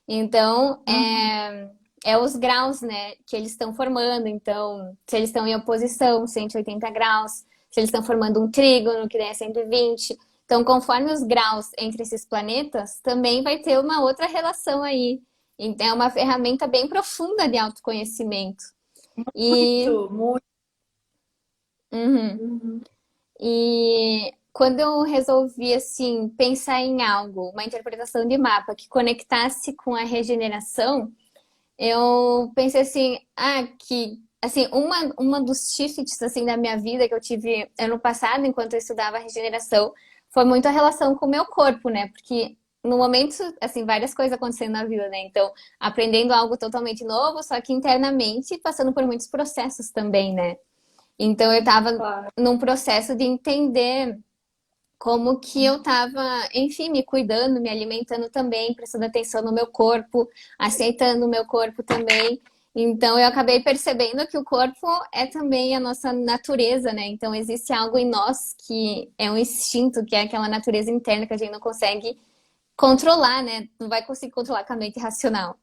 Então, uhum. é os graus, né, que eles estão formando. Então, se eles estão em oposição, 180 graus, se eles estão formando um trígono, que é 120. Então, conforme os graus entre esses planetas, também vai ter uma outra relação aí. Então, é uma ferramenta bem profunda de autoconhecimento. E, Muito, muito. uhum. Uhum. E quando eu resolvi, assim, pensar em algo, uma interpretação de mapa que conectasse com a regeneração, eu pensei assim, que assim, uma dos shifts assim da minha vida que eu tive ano passado, enquanto eu estudava regeneração, foi muito a relação com o meu corpo, né? Porque no momento, assim, várias coisas acontecendo na vida, né? Então, aprendendo algo totalmente novo, só que internamente passando por muitos processos também, né? Então, eu tava Claro. num processo de entender como que eu tava, enfim, me cuidando, me alimentando também, prestando atenção no meu corpo, aceitando o meu corpo também. Então eu acabei percebendo que o corpo é também a nossa natureza, né? Então existe algo em nós que é um instinto, que é aquela natureza interna que a gente não consegue controlar, né? Não vai conseguir controlar com a mente racional.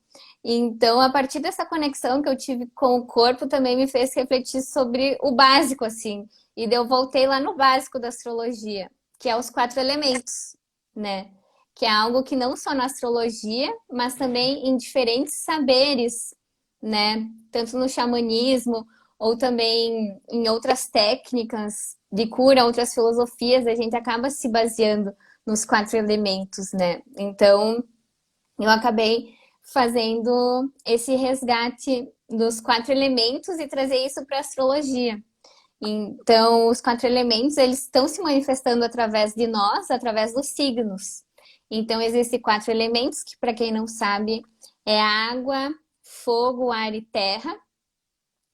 Então, a partir dessa conexão que eu tive com o corpo, também me fez refletir sobre o básico, assim. E daí eu voltei lá no básico da astrologia, que é os 4 elementos, né? Que é algo que não só na astrologia, mas também em diferentes saberes, né? Tanto no xamanismo, ou também em outras técnicas de cura, outras filosofias, a gente acaba se baseando nos 4 elementos, né? Então, eu acabei fazendo esse resgate dos 4 elementos e trazer isso para a astrologia. Então, os 4 elementos, eles estão se manifestando através de nós, através dos signos. Então, existem 4 elementos, que para quem não sabe, é água, fogo, ar e terra.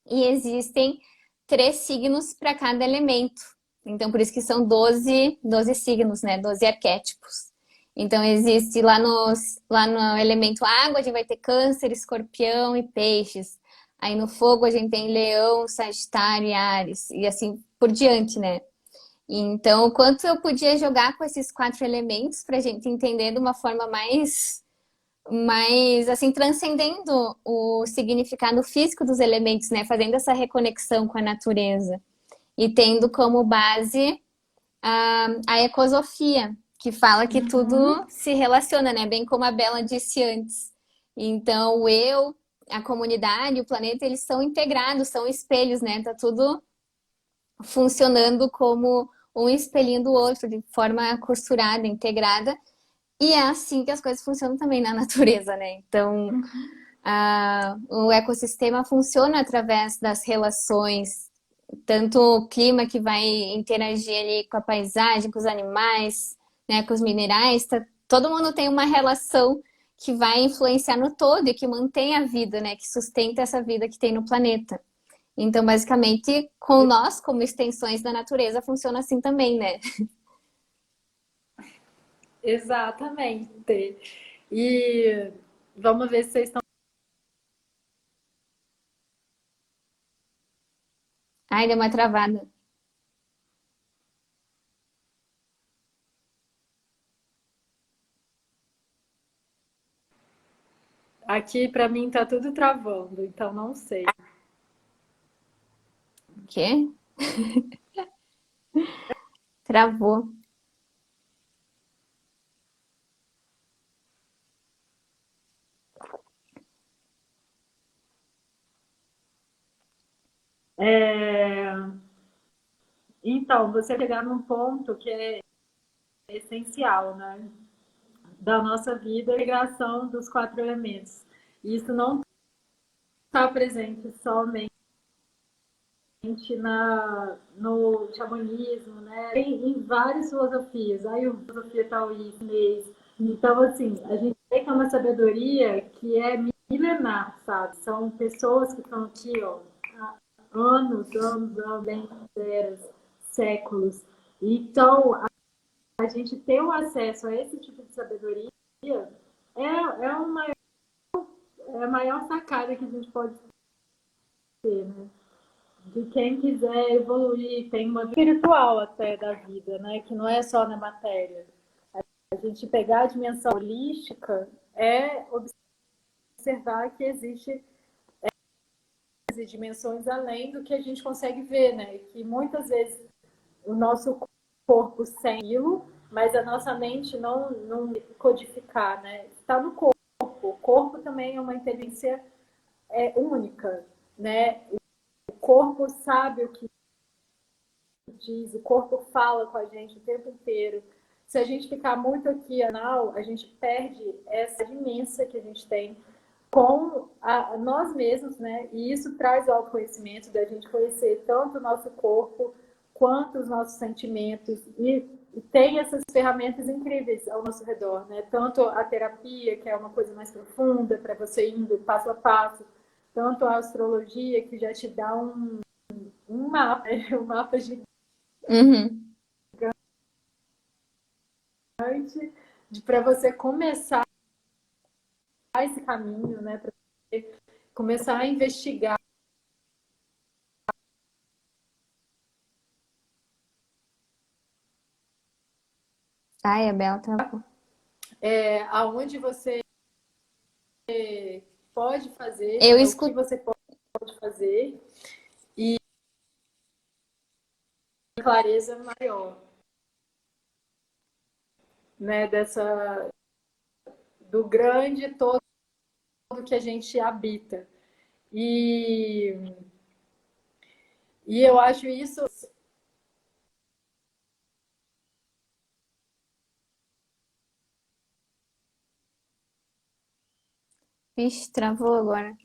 E existem 3 signos para cada elemento. Então, por isso que são 12 signos, né? 12 arquétipos. Então, existe lá no elemento água, a gente vai ter câncer, escorpião e peixes. Aí no fogo a gente tem leão, sagitário e áries. E assim por diante, né? Então, o quanto eu podia jogar com esses 4 elementos para a gente entender de uma forma mais assim, transcendendo o significado físico dos elementos, né? Fazendo essa reconexão com a natureza. E tendo como base a ecosofia, que fala que tudo se relaciona, né? Bem como a Bela disse antes. Então, o eu, a comunidade, o planeta, eles são integrados, são espelhos, né? Tá tudo funcionando como um espelhinho do outro, de forma costurada, integrada. E é assim que as coisas funcionam também na natureza, né? Então, o ecossistema funciona através das relações, tanto o clima que vai interagir ali com a paisagem, com os animais, né, com os minerais, todo mundo tem uma relação que vai influenciar no todo e que mantém a vida, né, que sustenta essa vida que tem no planeta. Então, basicamente, com nós, como extensões da natureza, funciona assim também, né? Exatamente. E vamos ver se vocês estão. Ai, deu uma travada. Aqui para mim tá tudo travando, então não sei. O quê? Travou. Então, você chegar num ponto que é essencial, né? Da nossa vida, a integração dos 4 elementos. Isso não está presente somente no xamanismo, né? Em várias filosofias, a filosofia taoísta, chinês. Então, assim, a gente vê que é uma sabedoria que é milenar, sabe? São pessoas que estão aqui, ó, há anos, eras, séculos. Então, a gente ter o acesso a esse tipo de sabedoria é a maior sacada que a gente pode ter, né? De quem quiser evoluir, tem uma vida espiritual até da vida, né? Que não é só na matéria. A gente pegar a dimensão holística é observar que existe dimensões além do que a gente consegue ver, né? Que muitas vezes o nosso corpo sente, mas a nossa mente não codificar, né? Está no corpo. O corpo também é uma inteligência única, né? O corpo sabe o que diz, o corpo fala com a gente o tempo inteiro. Se a gente ficar muito aqui anal, a gente perde essa imensa que a gente tem com nós mesmos, né? E isso traz o autoconhecimento da gente conhecer tanto o nosso corpo quanto os nossos sentimentos e tem essas ferramentas incríveis ao nosso redor, né? Tanto a terapia, que é uma coisa mais profunda para você indo passo a passo, tanto a astrologia, que já te dá um mapa, um mapa gigante Uhum. para você começar esse caminho, né? Para você começar a investigar. Ai, a Bela travou. Aonde você pode fazer, Eu né? O que escuto. você pode fazer e clareza maior, né? Do grande todo que a gente habita. E, e eu acho isso. Ixi, travou agora.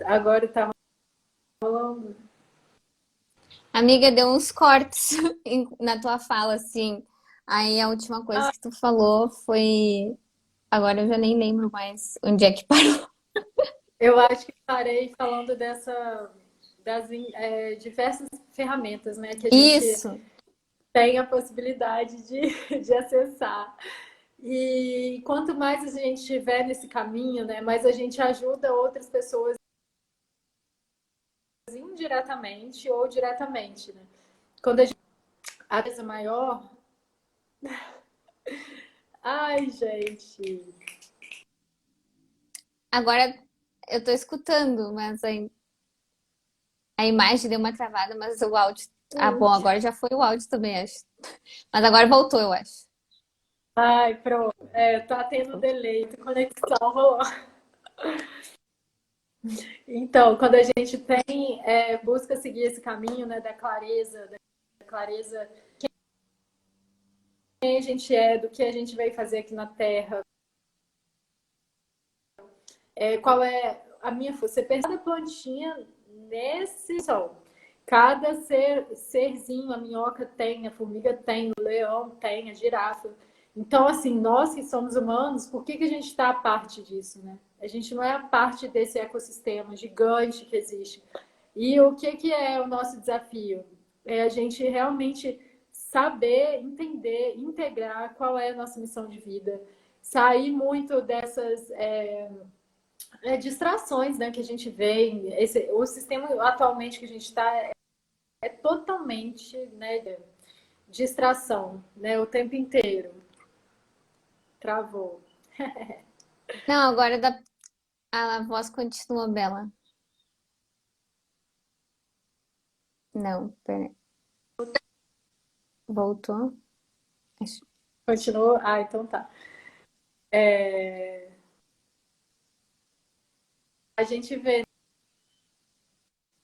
Agora está falando. Amiga, deu uns cortes na tua fala, assim. Aí a última coisa que tu falou foi. Agora eu já nem lembro mais onde é que parou. Eu acho que parei falando das diversas ferramentas, né, que a gente Isso! tem a possibilidade de acessar. E quanto mais a gente estiver nesse caminho, né, mais a gente ajuda outras pessoas indiretamente ou diretamente, né? Quando a coisa maior, ai, gente. Agora eu tô escutando, mas a imagem deu uma travada, mas o áudio. Ah, bom, agora já foi o áudio também, acho. Mas agora voltou, eu acho. Ai, pronto. Tá tendo delay de conexão rolou. Então, quando a gente busca seguir esse caminho, né, da clareza, quem a gente é, do que a gente veio fazer aqui na Terra, qual é a minha força. Você percebe a plantinha nesse sol. Cada serzinho, a minhoca tem, a formiga tem, o leão tem, a girafa. Então, assim, nós que somos humanos, por que a gente está a parte disso, né? A gente não é a parte desse ecossistema gigante que existe. E o que é o nosso desafio? É a gente realmente saber, entender, integrar qual é a nossa missão de vida. Sair muito dessas distrações, né, que a gente vê. O sistema atualmente que a gente está é totalmente, né, distração, né, o tempo inteiro. Travou. Não, agora a voz continua bela. Não, pera. Voltou? Continuou? Ah, então tá. A gente vê,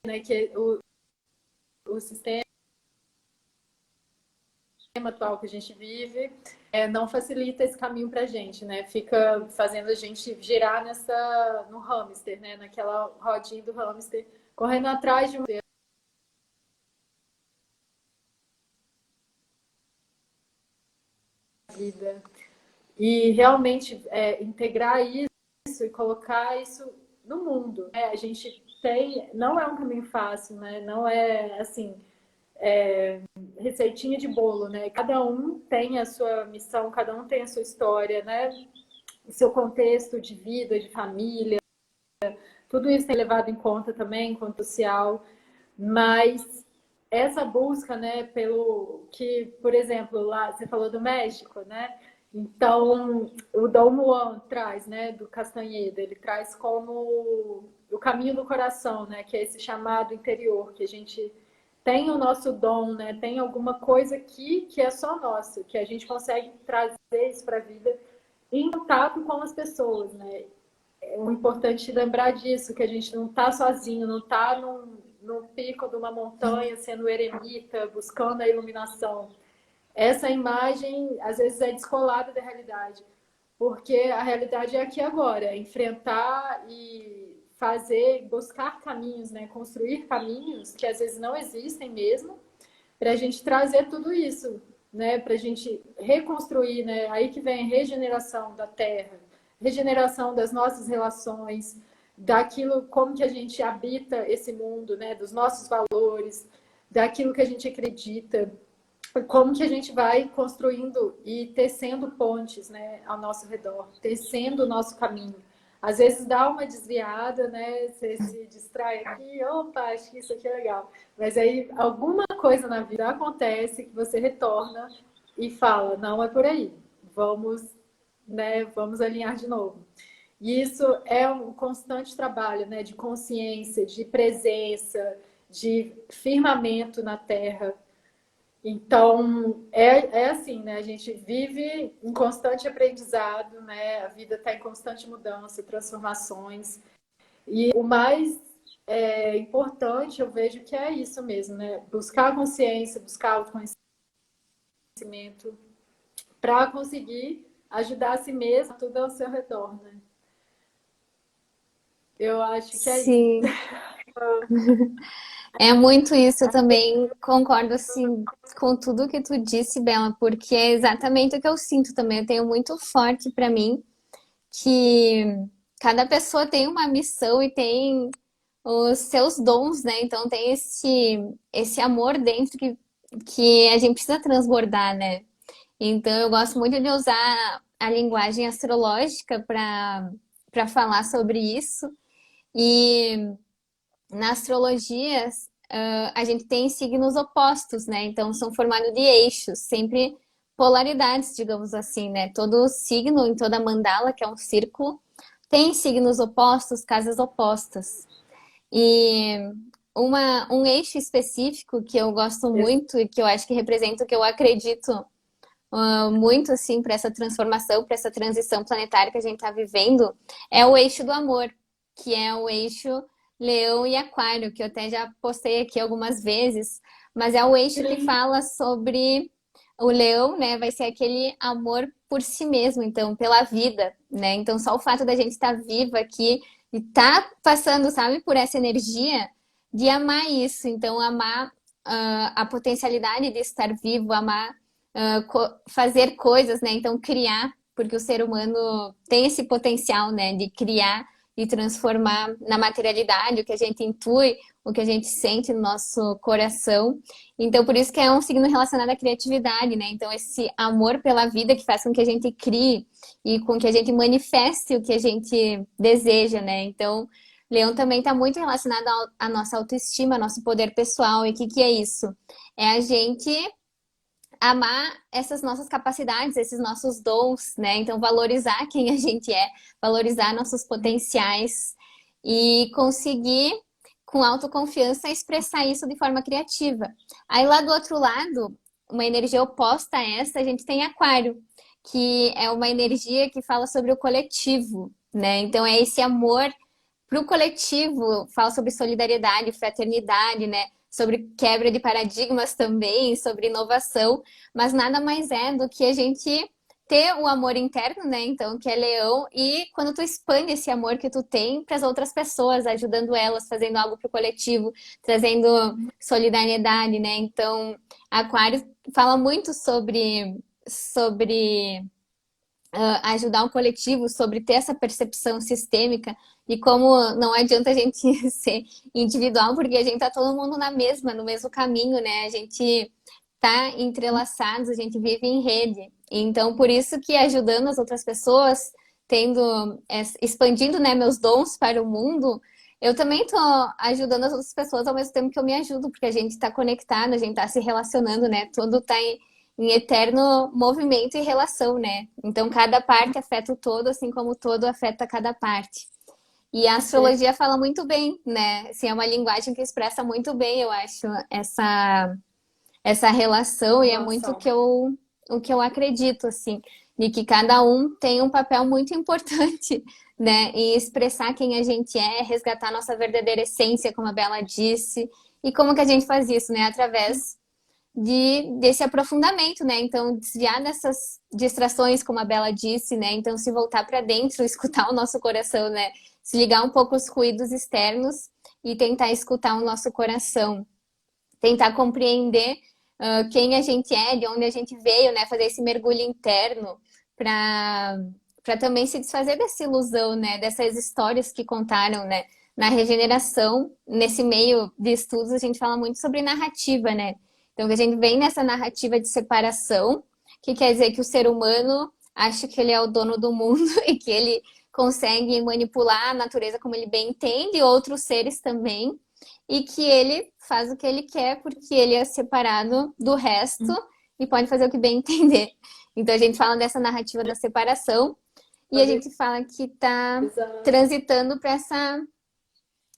né, que o sistema atual que a gente vive não facilita esse caminho para a gente, né? Fica fazendo a gente girar no hamster, né? Naquela rodinha do hamster, correndo atrás de uma vida. E realmente integrar isso e colocar isso no mundo. A gente não é um caminho fácil, né? Não é assim, receitinha de bolo, né? Cada um tem a sua missão, cada um tem a sua história, né? O seu contexto de vida, de família, tudo isso tem levado em conta também, enquanto social, mas essa busca, né, pelo que, por exemplo, lá você falou do México, né? Então, o Dom Juan traz, né, do Castanheda, ele traz como o caminho do coração, né, que é esse chamado interior, que a gente tem o nosso dom, né, tem alguma coisa aqui que é só nossa, que a gente consegue trazer isso para a vida em contato com as pessoas, né? É importante lembrar disso, que a gente não está sozinho, não está no pico de uma montanha sendo eremita, buscando a iluminação. Essa imagem, às vezes, é descolada da realidade, porque a realidade é aqui agora, é enfrentar e fazer, buscar caminhos, né? Construir caminhos que às vezes não existem mesmo, para a gente trazer tudo isso, né? Para a gente reconstruir, né? Aí que vem a regeneração da terra, regeneração das nossas relações, daquilo, como que a gente habita esse mundo, né? Dos nossos valores, daquilo que a gente acredita, como que a gente vai construindo e tecendo pontes, né, ao nosso redor, tecendo o nosso caminho. Às vezes dá uma desviada, né? Você se distrai aqui, opa, acho que isso aqui é legal. Mas aí alguma coisa na vida acontece que você retorna e fala, não é por aí. Vamos, né, vamos alinhar de novo. E isso é um constante trabalho, né, de consciência, de presença, de firmamento na terra. Então, é assim, né? A gente vive em constante aprendizado, né? A vida está em constante mudança, transformações. E o mais importante, eu vejo que é isso mesmo, né? Buscar a consciência, buscar o conhecimento para conseguir ajudar a si mesmo, tudo ao seu redor, né? Eu acho que é isso. Sim. É muito isso, eu também concordo assim com tudo que tu disse, Bela, porque é exatamente o que eu sinto também. Eu tenho muito forte para mim que cada pessoa tem uma missão e tem os seus dons, né? Então tem esse amor dentro que a gente precisa transbordar, né? Então eu gosto muito de usar a linguagem astrológica para falar sobre isso. E na astrologia, a gente tem signos opostos, né? Então são formados de eixos, sempre polaridades, digamos assim, né? Todo signo em toda mandala, que é um círculo, tem signos opostos, casas opostas. E um eixo específico que eu gosto muito e que eu acho que representa o que eu acredito muito assim para essa transformação, para essa transição planetária que a gente está vivendo, é o eixo do amor, que é o eixo Leão e Aquário, que eu até já postei aqui algumas vezes, mas é o eixo que fala sobre o leão, né? Vai ser aquele amor por si mesmo, então, pela vida, né? Então, só o fato da gente estar viva aqui e estar passando, sabe, por essa energia de amar isso. Então, amar a potencialidade de estar vivo, amar fazer coisas, né? Então, criar, porque o ser humano tem esse potencial, né, de criar e transformar na materialidade o que a gente intui, o que a gente sente no nosso coração. Então, por isso que é um signo relacionado à criatividade, né? Então, esse amor pela vida que faz com que a gente crie e com que a gente manifeste o que a gente deseja, né? Então, Leão também está muito relacionado à nossa autoestima, ao nosso poder pessoal. E o que, que é isso? É a gente amar essas nossas capacidades, esses nossos dons, né? Então, valorizar quem a gente é, valorizar nossos potenciais e conseguir, com autoconfiança, expressar isso de forma criativa. Aí, lá do outro lado, uma energia oposta a essa, a gente tem Aquário, que é uma energia que fala sobre o coletivo, né? Então, é esse amor para o coletivo, fala sobre solidariedade, fraternidade, né? Sobre quebra de paradigmas também, sobre inovação, mas nada mais é do que a gente ter o amor interno, né? Então, que é leão, e quando tu expande esse amor que tu tem para as outras pessoas, ajudando elas, fazendo algo para o coletivo, trazendo solidariedade, né? Então, Aquário fala muito sobre ajudar o coletivo, sobre ter essa percepção sistêmica e como não adianta a gente ser individual, porque a gente tá todo mundo na mesma, no mesmo caminho, né? A gente tá entrelaçados, a gente vive em rede. Então, por isso que ajudando as outras pessoas, expandindo, né, meus dons para o mundo, eu também tô ajudando as outras pessoas ao mesmo tempo que eu me ajudo, porque a gente tá conectado, a gente tá se relacionando, né? Tudo tá em eterno movimento e relação, né? Então, cada parte afeta o todo, assim como o todo afeta cada parte. E a astrologia fala muito bem, né? Assim, é uma linguagem que expressa muito bem, eu acho, essa relação, e é muito o que eu acredito, assim, de que cada um tem um papel muito importante, né? Em expressar quem a gente é, resgatar nossa verdadeira essência, como a Bela disse. E como que a gente faz isso, né? Através desse aprofundamento, né? Então, desviar dessas distrações, como a Bela disse, né? Então, se voltar para dentro, escutar o nosso coração, né? Se ligar um pouco os ruídos externos e tentar escutar o nosso coração. Tentar compreender quem a gente é, de onde a gente veio, né? Fazer esse mergulho interno para para também se desfazer dessa ilusão, né? Dessas histórias que contaram, né? Na regeneração, nesse meio de estudos, a gente fala muito sobre narrativa, né? Então, que a gente vem nessa narrativa de separação, que quer dizer que o ser humano acha que ele é o dono do mundo e que ele consegue manipular a natureza como ele bem entende, e outros seres também, e que ele faz o que ele quer porque ele é separado do resto e pode fazer o que bem entender. Então a gente fala dessa narrativa da separação e a gente fala que está Exato. transitando para essa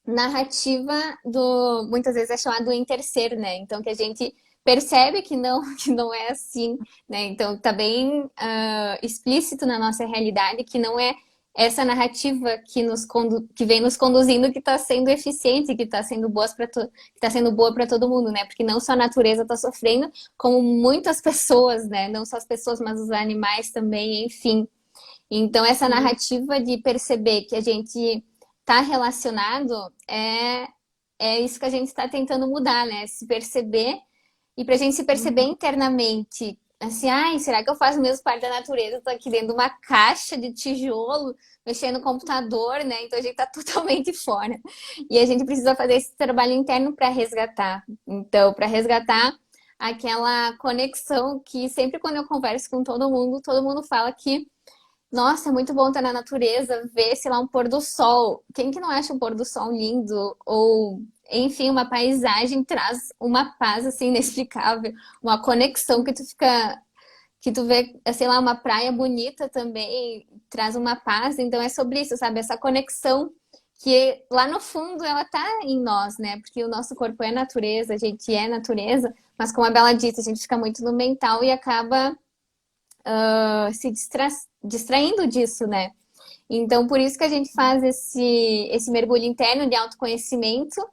narrativa do, muitas vezes é chamado do interser, né? Então que a gente percebe que não é assim, né? Então tá bem explícito na nossa realidade que não é essa narrativa que vem nos conduzindo que está sendo eficiente, que está sendo que tá sendo boa para todo mundo, né? Porque não só a natureza está sofrendo, como muitas pessoas, né? Não só as pessoas, mas os animais também, enfim. Então essa narrativa de perceber que a gente está relacionado é isso que a gente está tentando mudar, né? Se perceber e para a gente se perceber internamente, assim, ai, será que eu faço mesmo parte da natureza? Eu tô aqui dentro de uma caixa de tijolo, mexendo no computador, né? Então a gente tá totalmente fora. E a gente precisa fazer esse trabalho interno para resgatar. Então, para resgatar aquela conexão que sempre quando eu converso com todo mundo fala que nossa, é muito bom estar na natureza, ver, sei lá, um pôr do sol. Quem que não acha um pôr do sol lindo? Ou, enfim, uma paisagem traz uma paz, assim, inexplicável. Uma conexão que tu fica... Que tu vê, sei lá, uma praia bonita também, traz uma paz. Então é sobre isso, sabe? Essa conexão que lá no fundo ela tá em nós, né? Porque o nosso corpo é natureza, a gente é natureza. Mas como a Bela disse, a gente fica muito no mental e acaba se distraindo disso, né? Então, por isso que a gente faz esse mergulho interno de autoconhecimento.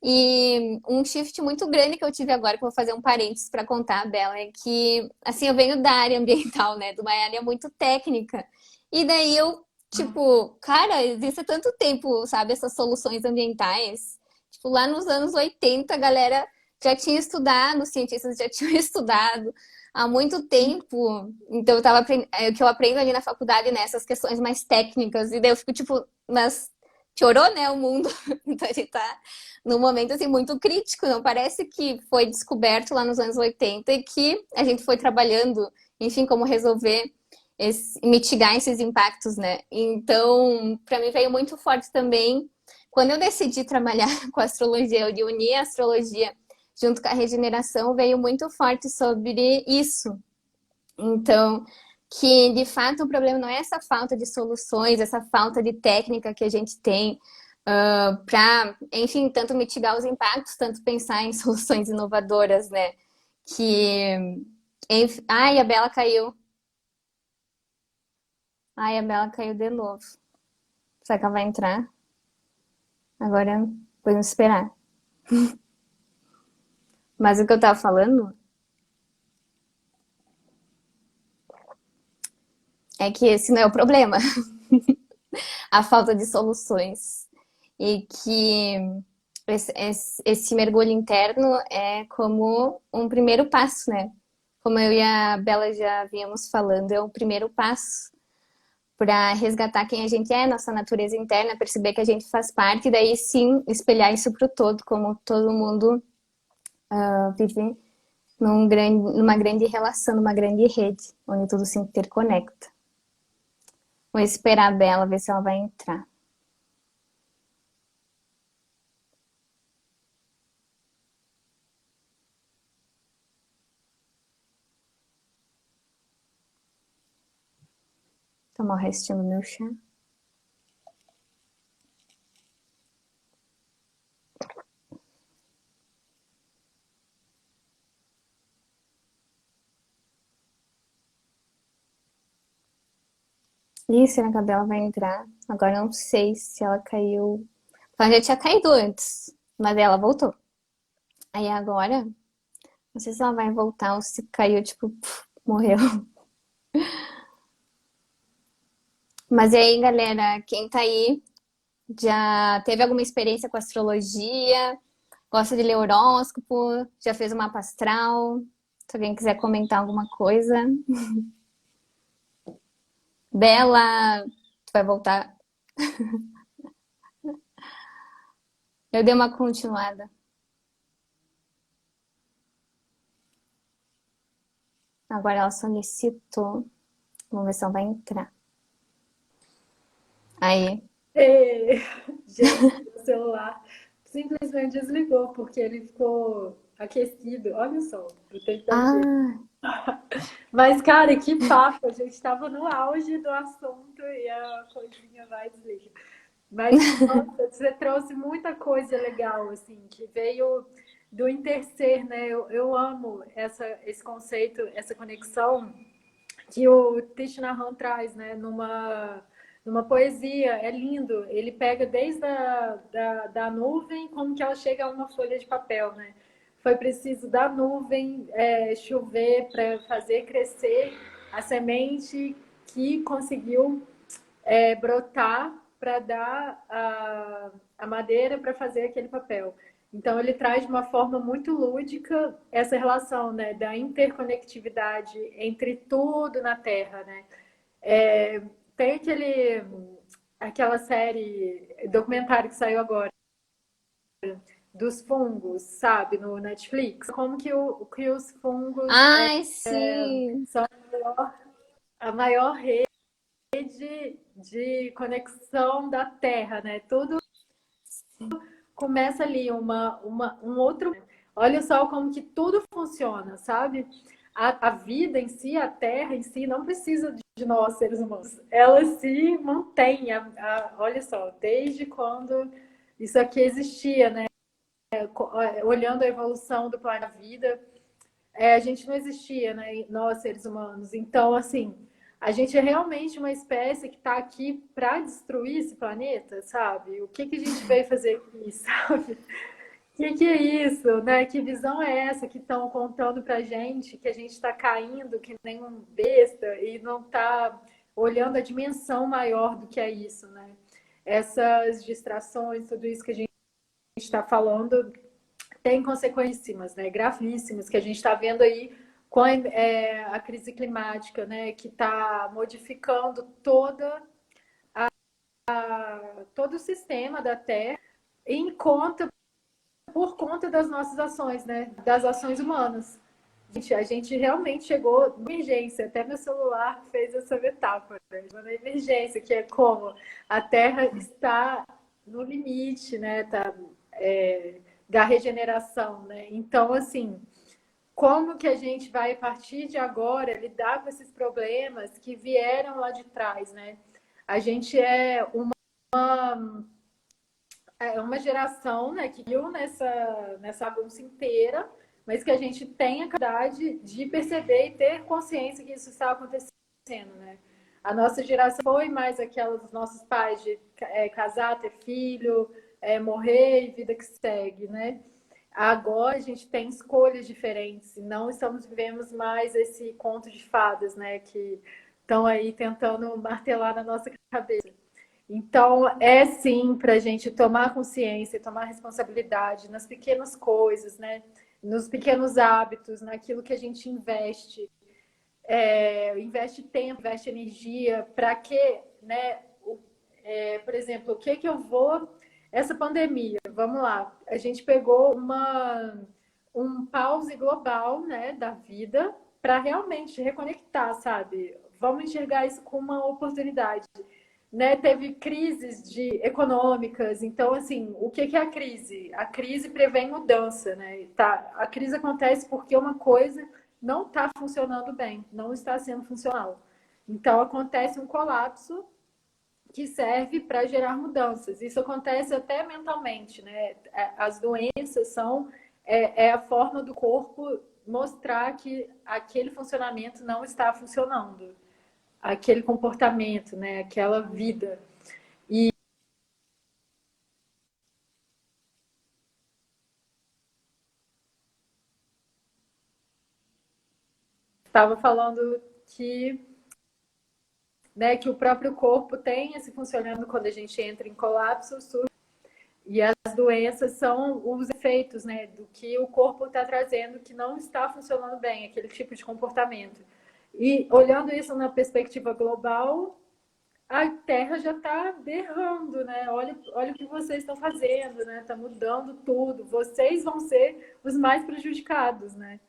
E um shift muito grande que eu tive agora, que eu vou fazer um parênteses para contar, Bela, é que, assim, eu venho da área ambiental, né? De uma área muito técnica. E daí eu, tipo, cara, existe há tanto tempo, sabe, essas soluções ambientais. Tipo, lá nos anos 80, a galera já tinha estudado, os cientistas já tinham estudado há muito tempo. Então, o que eu aprendo ali na faculdade, né, essas questões mais técnicas. E daí eu fico, tipo, mas piorou, né, o mundo. Então, a gente tá num momento assim muito crítico, não parece que foi descoberto lá nos anos 80 e que a gente foi trabalhando, enfim, como resolver mitigar esses impactos, né? Então, para mim veio muito forte também quando eu decidi trabalhar com astrologia, eu unir a astrologia junto com a regeneração, veio muito forte sobre isso. Então, que de fato o problema não é essa falta de soluções, essa falta de técnica que a gente tem para, enfim, tanto mitigar os impactos, tanto pensar em soluções inovadoras, né? Que. Ai, a Bela caiu. Ai, a Bela caiu de novo. Será que ela vai entrar? Agora, vamos esperar. Mas o que eu tava falando é que esse não é o problema. A falta de soluções. E que esse mergulho interno é como um primeiro passo, né? Como eu e a Bela já havíamos falando, é o primeiro passo para resgatar quem a gente é, nossa natureza interna, perceber que a gente faz parte, e daí sim espelhar isso para o todo, como todo mundo vive numa grande relação, numa grande rede, onde tudo se interconecta. Vou esperar a Bela, ver se ela vai entrar. Tomar o restinho do meu chá. Ih, será que a Bela vai entrar? Agora eu não sei se ela caiu. Ela já tinha caído antes, mas ela voltou. Aí agora, não sei se ela vai voltar ou se caiu, tipo, morreu. Mas e aí, galera, quem tá aí já teve alguma experiência com astrologia? Gosta de ler horóscopo? Já fez o mapa astral? Se alguém quiser comentar alguma coisa. Bela, tu vai voltar? Eu dei uma continuada. Agora ela solicitou. Vamos ver se ela vai entrar. Aí. E, gente, o celular simplesmente desligou, porque ele ficou aquecido. Olha só, vou tentar ver. Ah, Mas, cara, que papo! A gente estava no auge do assunto e a coisinha vai e desliga. Mas, nossa, você trouxe muita coisa legal, assim, que veio do interser, né? Eu amo esse conceito, essa conexão que o Thich Nhat Hanh traz, né? Numa poesia. É lindo. Ele pega desde da nuvem como que ela chega a uma folha de papel, né? Foi preciso da nuvem chover para fazer crescer a semente que conseguiu brotar para dar a madeira para fazer aquele papel. Então ele traz de uma forma muito lúdica essa relação, né, da interconectividade entre tudo na Terra, né? Tem aquela série documentário que saiu agora dos fungos, sabe, no Netflix. Como que os fungos ai, sim. são a maior rede de conexão da Terra, né? Tudo começa ali um outro. Olha só como que tudo funciona, sabe? A vida em si, a Terra em si, não precisa de nós, seres humanos. Ela se mantém. Olha só, desde quando isso aqui existia, né? Olhando a evolução do planeta Vida, a gente não existia, né? Nós, seres humanos. Então, assim, a gente é realmente uma espécie que está aqui para destruir esse planeta, sabe? O que a gente veio fazer aqui, sabe? Que é isso, né? Que visão é essa que estão contando pra gente, que a gente está caindo que nem um besta e não está olhando a dimensão maior do que é isso, né? Essas distrações, tudo isso que a gente está falando tem consequências, né? Gravíssimas, que a gente está vendo aí com a crise climática, né? Que está modificando todo o sistema da Terra em conta por conta das nossas ações, né? Das ações humanas. Gente, a gente realmente chegou na emergência. Até meu celular fez essa metáfora. Na emergência, que é como a Terra está no limite, né? Tá, da regeneração, né? Então, assim, como que a gente vai, a partir de agora, lidar com esses problemas que vieram lá de trás, né? A gente é uma geração, né, que viu nessa bagunça inteira, mas que a gente tem a capacidade de perceber e ter consciência que isso está acontecendo, né? A nossa geração foi mais aquela dos nossos pais de casar, ter filho, morrer e vida que segue, né? Agora a gente tem escolhas diferentes, não vivemos mais esse conto de fadas, né, que estão aí tentando martelar na nossa cabeça. Então, é sim para a gente tomar consciência, tomar responsabilidade nas pequenas coisas, né? Nos pequenos hábitos, naquilo que a gente investe. Investe tempo, investe energia, para que, né? Por exemplo, o que eu vou. Essa pandemia, vamos lá, a gente pegou um pause global, né, da vida para realmente reconectar, sabe? Vamos enxergar isso como uma oportunidade, né? Teve crises econômicas, então assim, o que é a crise? A crise prevém mudança, né? Tá, a crise acontece porque uma coisa não está funcionando bem, não está sendo funcional. Então acontece um colapso que serve para gerar mudanças. Isso acontece até mentalmente, né? As doenças é a forma do corpo mostrar que aquele funcionamento não está funcionando, aquele comportamento, né? Aquela vida. Estava falando que o próprio corpo tem esse funcionando quando a gente entra em colapso, e as doenças são os efeitos, né, do que o corpo está trazendo que não está funcionando bem, aquele tipo de comportamento. E olhando isso na perspectiva global, a Terra já está berrando, né? Olha o que vocês estão fazendo, né? Está mudando tudo. Vocês vão ser os mais prejudicados, né?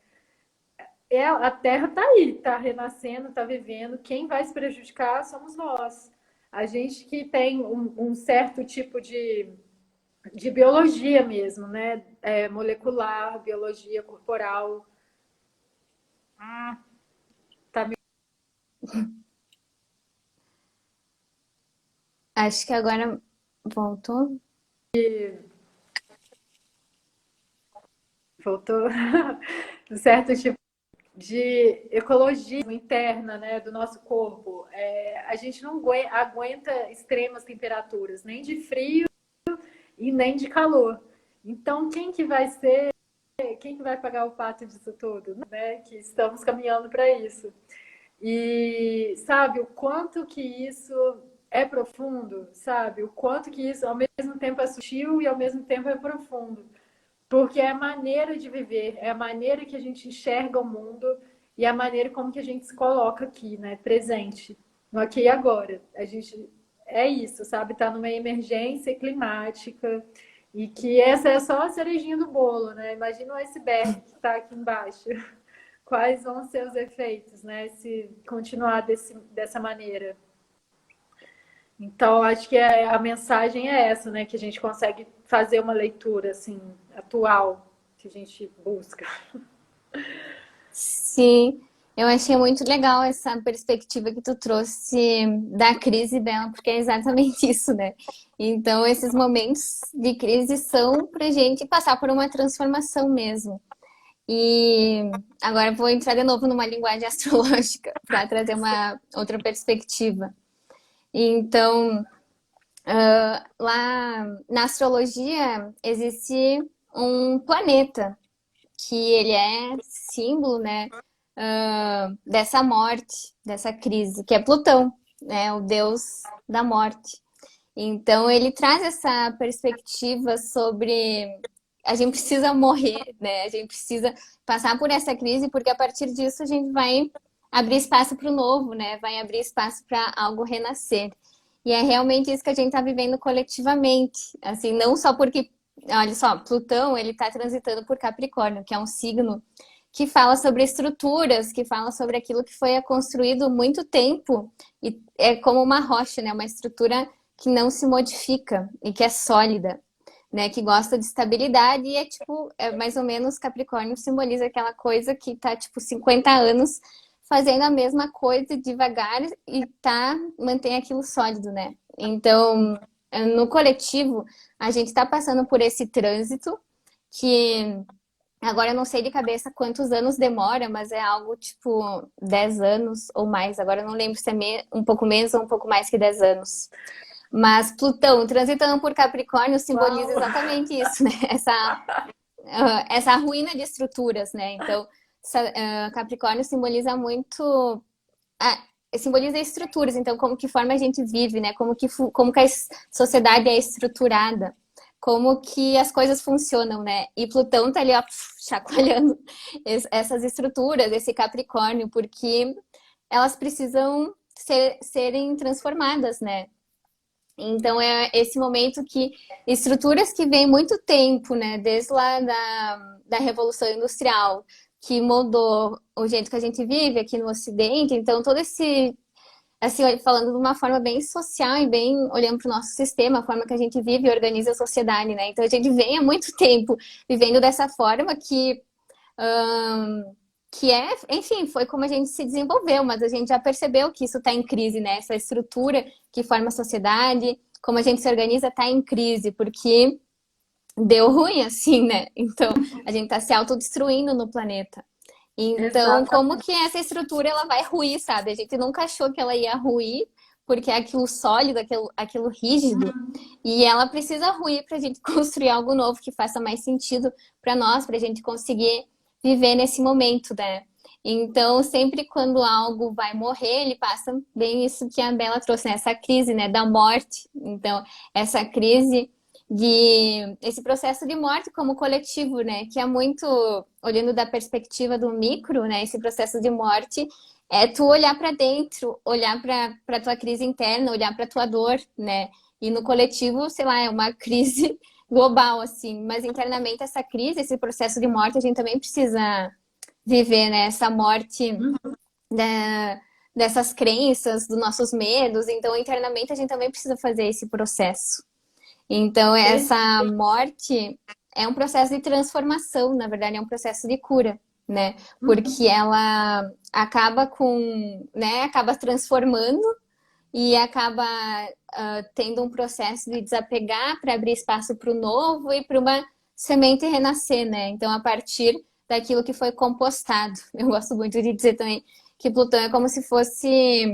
A Terra está aí, está renascendo, está vivendo. Quem vai se prejudicar somos nós. A gente que tem um certo tipo de biologia mesmo, né? Molecular, biologia corporal. Tá me... Acho que agora voltou. Voltou um certo tipo de ecologia interna, né, do nosso corpo. A gente não aguenta extremas temperaturas, nem de frio e nem de calor. Então, quem que vai pagar o pato disso tudo, né? Que estamos caminhando para isso. E sabe o quanto que isso é profundo, sabe? O quanto que isso ao mesmo tempo é sutil e ao mesmo tempo é profundo. Porque é a maneira de viver, é a maneira que a gente enxerga o mundo e a maneira como que a gente se coloca aqui, né? Presente, no aqui e agora. A gente é isso, sabe? Tá numa emergência climática e que essa é só a cerejinha do bolo, né? Imagina o iceberg que está aqui embaixo. Quais vão ser os efeitos, né? Se continuar dessa maneira. Então, acho que a mensagem é essa, né? Que a gente consegue fazer uma leitura assim atual que a gente busca. Sim, eu achei muito legal essa perspectiva que tu trouxe da crise dela, porque é exatamente isso, né? Então, esses momentos de crise são pra gente passar por uma transformação mesmo. E agora eu vou entrar de novo numa linguagem astrológica para trazer uma outra perspectiva. Então, lá na astrologia existe um planeta que ele é símbolo, né, dessa morte, dessa crise, que é Plutão, né, o deus da morte. Então ele traz essa perspectiva sobre a gente precisa morrer, né? A gente precisa passar por essa crise porque a partir disso a gente vai abrir espaço para o novo, né? Vai abrir espaço para algo renascer. E é realmente isso que a gente está vivendo coletivamente, assim, não só porque, olha só, Plutão ele está transitando por Capricórnio, que é um signo que fala sobre estruturas, que fala sobre aquilo que foi construído muito tempo e é como uma rocha, né? Uma estrutura que não se modifica e que é sólida, né? Que gosta de estabilidade e é tipo, é mais ou menos Capricórnio simboliza aquela coisa que tá tipo 50 anos fazendo a mesma coisa devagar e mantém aquilo sólido, né? Então, no coletivo, a gente está passando por esse trânsito que agora eu não sei de cabeça quantos anos demora, mas é algo tipo 10 anos ou mais. Agora eu não lembro se é um pouco menos ou um pouco mais que 10 anos. Mas Plutão transitando por Capricórnio simboliza Uau! exatamente isso, né? Essa ruína de estruturas, né? Então, Capricórnio simboliza muito. Simboliza estruturas, então, como que forma a gente vive, né? Como que a sociedade é estruturada, como que as coisas funcionam, né? E Plutão tá ali, ó, chacoalhando essas estruturas, esse Capricórnio, porque elas precisam serem transformadas, né? Então é esse momento que estruturas que vêm muito tempo, né, desde lá da Revolução Industrial, que moldou o jeito que a gente vive aqui no Ocidente, então todo esse, assim, falando de uma forma bem social e bem olhando para o nosso sistema, a forma que a gente vive e organiza a sociedade, né? Então a gente vem há muito tempo vivendo dessa forma que enfim, foi como a gente se desenvolveu, mas a gente já percebeu que isso está em crise, né? Essa estrutura que forma a sociedade, como a gente se organiza, está em crise, porque deu ruim, assim, né? Então, a gente está se autodestruindo no planeta. Então, como Exatamente. que essa estrutura ela vai ruir, sabe? A gente nunca achou que ela ia ruir, porque é aquilo sólido, aquilo rígido, e ela precisa ruir para a gente construir algo novo que faça mais sentido para nós, para a gente conseguir viver nesse momento, né? Então, sempre quando algo vai morrer, ele passa bem isso que a Bela trouxe, né? Essa crise, né, da morte. Então, essa crise esse processo de morte como coletivo, né? Que é muito, olhando da perspectiva do micro, né? Esse processo de morte é tu olhar para dentro, olhar para tua crise interna, olhar para tua dor, né? E no coletivo, sei lá, é uma crise global, assim. Mas internamente essa crise, esse processo de morte, a gente também precisa viver, né? Essa morte da, dessas crenças, dos nossos medos. Então, internamente, a gente também precisa fazer esse processo. Então, essa morte é um processo de transformação, na verdade, é um processo de cura, né? Porque ela acaba com, né? Acaba transformando e acaba tendo um processo de desapegar para abrir espaço para o novo e para uma semente renascer, né? Então, a partir daquilo que foi compostado. Eu gosto muito de dizer também que Plutão é como se fosse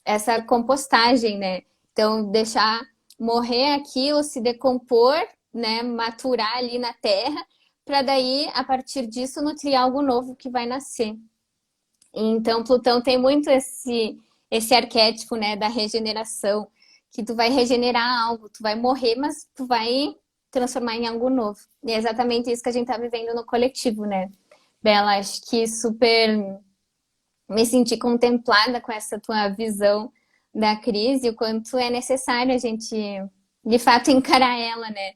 essa compostagem, né? Então, deixar morrer aquilo, se decompor, né? Maturar ali na terra, para daí, a partir disso, nutrir algo novo que vai nascer. Então, Plutão tem muito esse arquétipo, né, da regeneração, que tu vai regenerar algo, tu vai morrer, mas tu vai transformar em algo novo. E é exatamente isso que a gente tá vivendo no coletivo, né? Bela, acho que super me senti contemplada com essa tua visão da crise, o quanto é necessário a gente, de fato, encarar ela, né?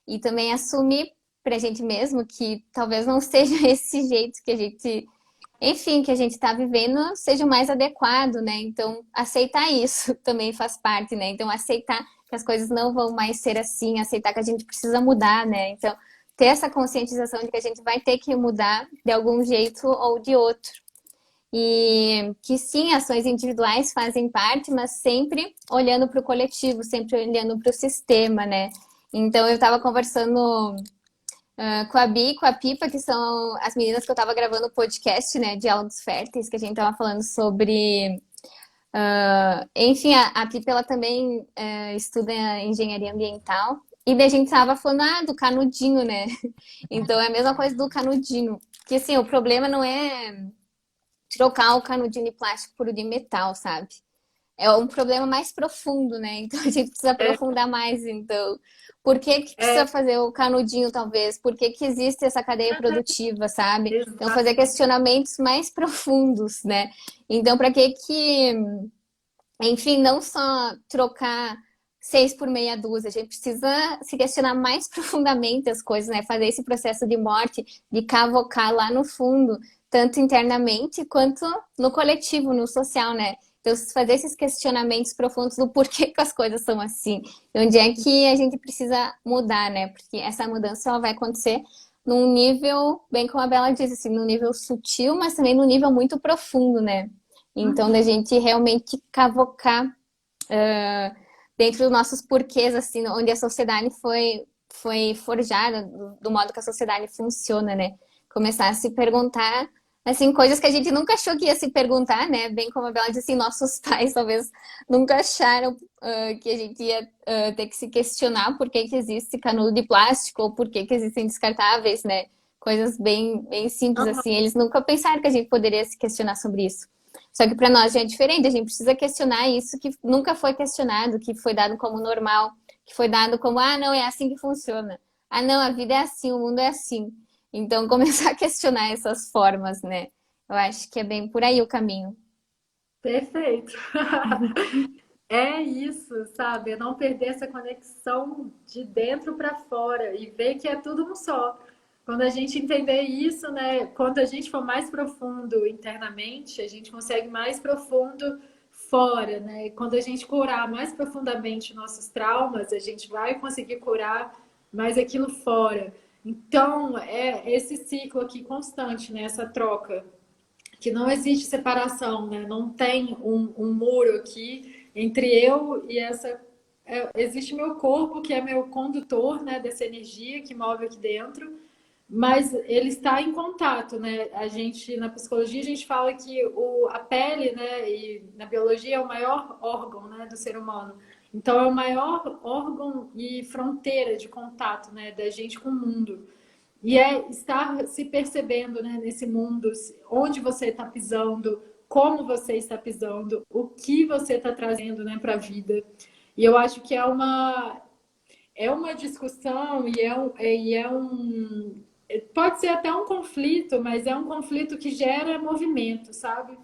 E também assumir pra gente mesmo que talvez não seja esse jeito que a gente, enfim, que a gente está vivendo seja o mais adequado, né? Então, aceitar isso também faz parte, né? Então, aceitar que as coisas não vão mais ser assim, aceitar que a gente precisa mudar, né? Então, ter essa conscientização de que a gente vai ter que mudar de algum jeito ou de outro. E que sim, ações individuais fazem parte, mas sempre olhando para o coletivo, sempre olhando para o sistema, né? Então, eu estava conversando com a Bi e com a Pipa, que são as meninas que eu tava gravando o podcast, né? Diálogos Férteis, que a gente tava falando sobre. Enfim, a Pipa ela também estuda engenharia ambiental. E daí a gente tava falando do canudinho, né? Então é a mesma coisa do canudinho. Que assim, o problema não é trocar o canudinho de plástico por o de metal, sabe? É um problema mais profundo, né? Então a gente precisa aprofundar mais. Então, por que que precisa fazer o canudinho, talvez? Por que que existe essa cadeia produtiva, sabe? Então, fazer questionamentos mais profundos, né? Então, para que que, enfim, não só trocar 6 por meia dúzia, a gente precisa se questionar mais profundamente as coisas, né? Fazer esse processo de morte, de cavocar lá no fundo, tanto internamente quanto no coletivo, no social, né? Então, fazer esses questionamentos profundos do porquê que as coisas são assim, e onde é que a gente precisa mudar, né? Porque essa mudança ela vai acontecer num nível, bem como a Bela disse, assim, num nível sutil, mas também num nível muito profundo, né? Então, da gente realmente cavocar dentro dos nossos porquês, assim, onde a sociedade foi forjada, do modo que a sociedade funciona, né? Começar a se perguntar, assim, coisas que a gente nunca achou que ia se perguntar, né? Bem como a Bela disse, assim, nossos pais talvez nunca acharam que a gente ia ter que se questionar por que que existe canudo de plástico ou por que que existem descartáveis, né? Coisas bem simples, assim. Eles nunca pensaram que a gente poderia se questionar sobre isso. Só que para nós já é diferente, a gente precisa questionar isso que nunca foi questionado, que foi dado como normal, que foi dado como, não, é assim que funciona. Ah, não, a vida é assim, o mundo é assim. Então, começar a questionar essas formas, né? Eu acho que é bem por aí o caminho. Perfeito. É isso, sabe? É não perder essa conexão de dentro para fora e ver que é tudo um só. Quando a gente entender isso, né? Quando a gente for mais profundo internamente, a gente consegue mais profundo fora, né? E quando a gente curar mais profundamente nossos traumas, a gente vai conseguir curar mais aquilo fora. Então, é esse ciclo aqui constante, né? Essa troca que não existe separação, né? Não tem um muro aqui entre eu e essa. Existe meu corpo, que é meu condutor, né, dessa energia que move aqui dentro, mas ele está em contato, né? A gente, na psicologia, a gente fala que a pele, né, e na biologia é o maior órgão, né, do ser humano. Então, é o maior órgão e fronteira de contato, né, da gente com o mundo. E é estar se percebendo, né, nesse mundo, onde você está pisando, como você está pisando, o que você está trazendo, né, para a vida. E eu acho que é uma discussão pode ser até um conflito, mas é um conflito que gera movimento, sabe?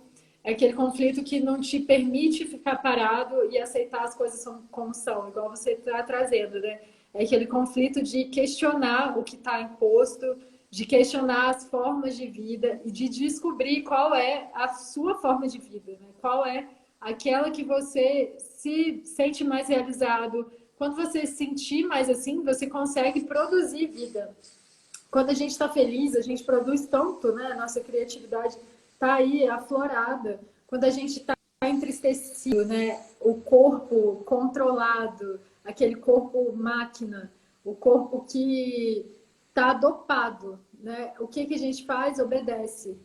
É aquele conflito que não te permite ficar parado e aceitar as coisas como são, igual você está trazendo, né? É aquele conflito de questionar o que está imposto, de questionar as formas de vida e de descobrir qual é a sua forma de vida, né? Qual é aquela que você se sente mais realizado. Quando você se sentir mais assim, você consegue produzir vida. Quando a gente está feliz, a gente produz tanto, né? A nossa criatividade está aí aflorada. Quando a gente está entristecido, né? O corpo controlado, aquele corpo máquina, o corpo que está dopado, né? O que a gente faz? Obedece.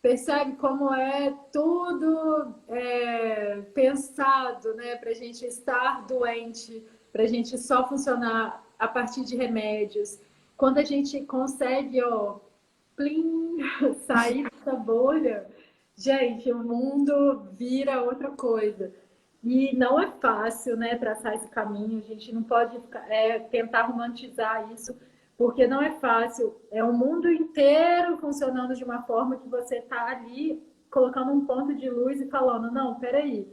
Percebe como é tudo pensado, né? Para a gente estar doente, para a gente só funcionar a partir de remédios. Quando a gente consegue, ó, plim, sair dessa bolha, gente, o mundo vira outra coisa. E não é fácil, né, traçar esse caminho. A gente não pode tentar romantizar isso, porque não é fácil. É o mundo inteiro funcionando de uma forma que você está ali colocando um ponto de luz e falando, não, peraí,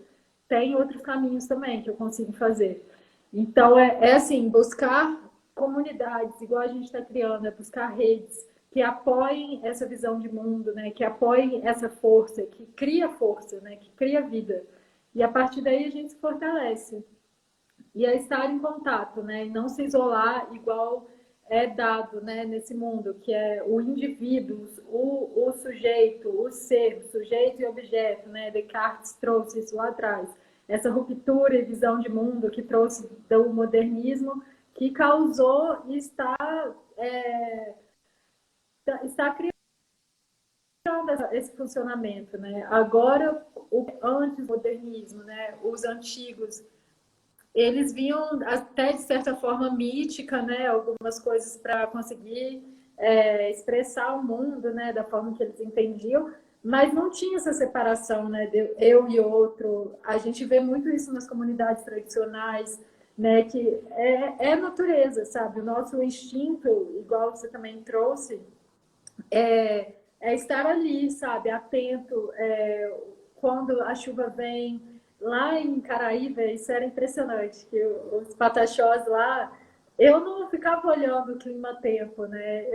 tem outros caminhos também que eu consigo fazer. Então, é assim, buscar comunidades, igual a gente está criando, é buscar redes que apoiem essa visão de mundo, né? Que apoiem essa força, né? Que cria vida. E a partir daí a gente se fortalece. E é estar em contato, né? E não se isolar igual é dado, né, nesse mundo, que é o indivíduo, o sujeito, o ser, sujeito e objeto, né? Descartes trouxe isso lá atrás. Essa ruptura e visão de mundo que trouxe do modernismo, que causou e está criando esse funcionamento, né? Agora, antes do modernismo, né? Os antigos, eles viam até de certa forma mítica, né? Algumas coisas para conseguir expressar o mundo, né? Da forma que eles entendiam, mas não tinha essa separação, né? De eu e outro. A gente vê muito isso nas comunidades tradicionais, né? Que é natureza, sabe? O nosso instinto, igual você também trouxe, é estar ali, sabe, atento. Quando a chuva vem, lá em Caraíba, isso era impressionante, que os pataxós lá, eu não ficava olhando o clima-tempo, né?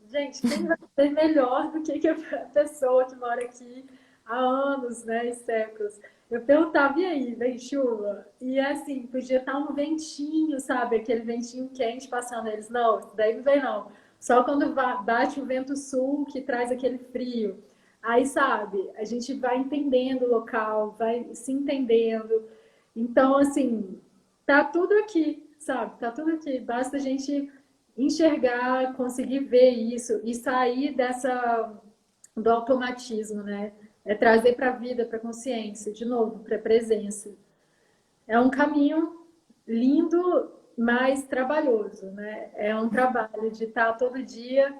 Gente, quem vai ser melhor do que a pessoa que mora aqui há anos, né, e séculos? Eu perguntava, e aí, vem chuva? E assim, podia estar um ventinho, sabe? Aquele ventinho quente passando. Eles, não, isso daí não vem não. Só quando bate o vento sul que traz aquele frio. Aí, sabe, a gente vai entendendo o local, vai se entendendo. Então, assim, tá tudo aqui, sabe? Tá tudo aqui. Basta a gente enxergar, conseguir ver isso e sair do automatismo, né? É trazer para a vida, para a consciência, de novo, para a presença. É um caminho lindo, mas trabalhoso, né? É um trabalho de estar todo dia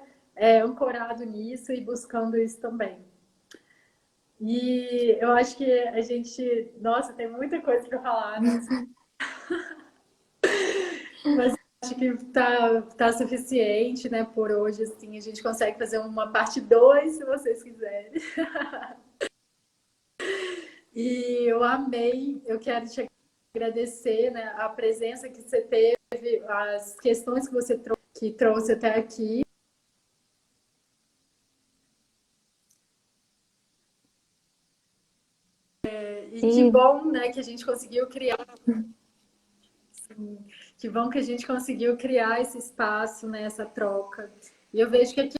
ancorado nisso e buscando isso também. E eu acho que a gente, nossa, tem muita coisa para falar, né? Mas acho que tá suficiente, né, por hoje, assim, a gente consegue fazer uma parte 2 se vocês quiserem. E eu amei, eu quero te agradecer, né, a presença que você teve, as questões que você trouxe até aqui. E que Sim. bom, né, que a gente conseguiu criar. Sim, que bom que a gente conseguiu criar esse espaço, né, essa troca. E eu vejo que aqui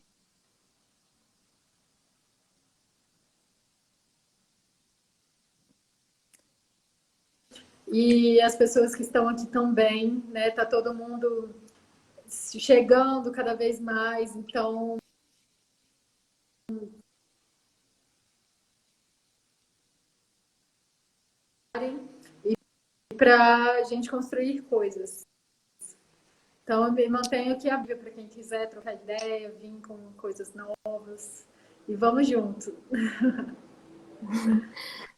e as pessoas que estão aqui também, né, tá todo mundo chegando cada vez mais, então para a gente construir coisas. Então, eu me mantenho aqui aberta para quem quiser trocar ideia, vir com coisas novas. E vamos junto.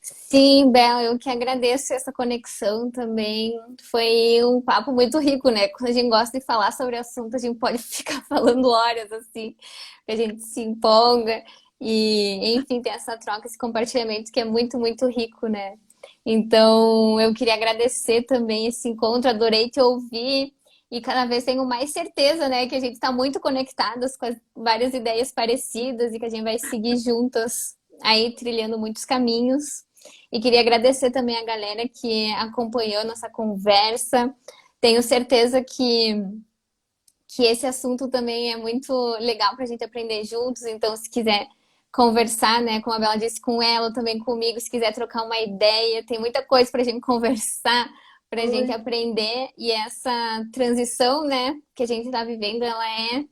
Sim, Bel, eu que agradeço essa conexão também. Foi um papo muito rico, né? Quando a gente gosta de falar sobre assunto, a gente pode ficar falando horas assim, que a gente se empolga. E, enfim, tem essa troca, esse compartilhamento que é muito, muito rico, né? Então, eu queria agradecer também esse encontro, adorei te ouvir e cada vez tenho mais certeza, né, que a gente está muito conectadas com as várias ideias parecidas e que a gente vai seguir juntas aí trilhando muitos caminhos. E queria agradecer também a galera que acompanhou nossa conversa. Tenho certeza que esse assunto também é muito legal para a gente aprender juntos. Então, se quiser conversar, né, como a Bela disse, com ela, também comigo, se quiser trocar uma ideia, tem muita coisa para a gente conversar, para a gente Oi. aprender. E essa transição, né, que a gente está vivendo, ela é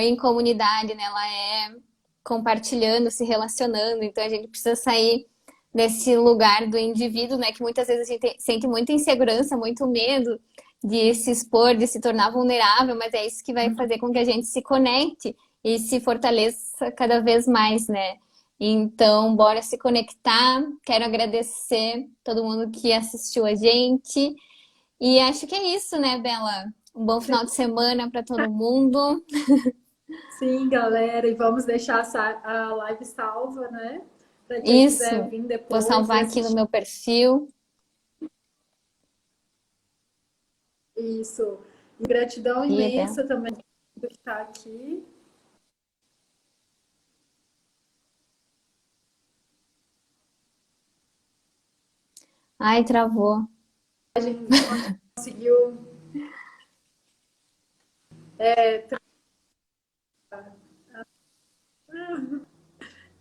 em comunidade, né, ela é compartilhando, se relacionando. Então, a gente precisa sair desse lugar do indivíduo, né, que muitas vezes a gente sente muita insegurança, muito medo de se expor, de se tornar vulnerável, mas é isso que vai fazer com que a gente se conecte e se fortaleça cada vez mais, né? Então, bora se conectar. Quero agradecer todo mundo que assistiu a gente. E acho que é isso, né, Bela? Um bom final de semana para todo mundo. Sim, galera, e vamos deixar a live salva, né? Para quem quiser Isso. vir Vou depois e salvar aqui no assistir meu perfil. isso. E gratidão E, Bela. imensa também por estar aqui. Ai, travou. A gente conseguiu.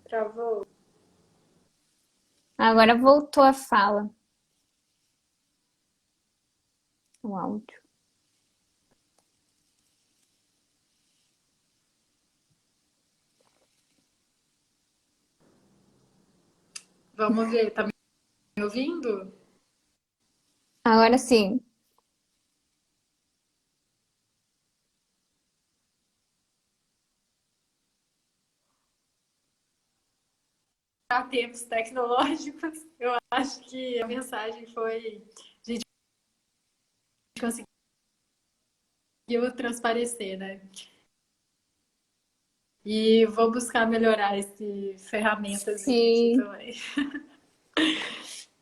Travou. Agora voltou a fala, o áudio. Vamos ver, tá me ouvindo? Agora sim. Há tempos tecnológicos, eu acho que a mensagem foi. A gente conseguiu transparecer, né? E vou buscar melhorar esse ferramentazinha aqui Sim. também.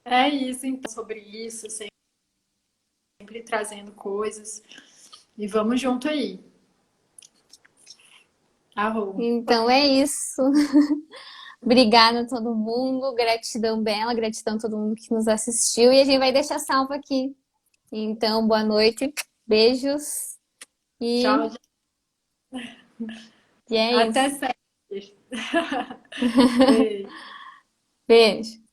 É isso, então, sobre isso, sempre trazendo coisas. E vamos junto aí. Arroba. Então é isso. Obrigada a todo mundo. Gratidão, Bela. Gratidão a todo mundo que nos assistiu. E a gente vai deixar salvo aqui. Então, boa noite. Beijos. Tchau, E, gente. e é Até isso. sempre. Beijo. Beijo.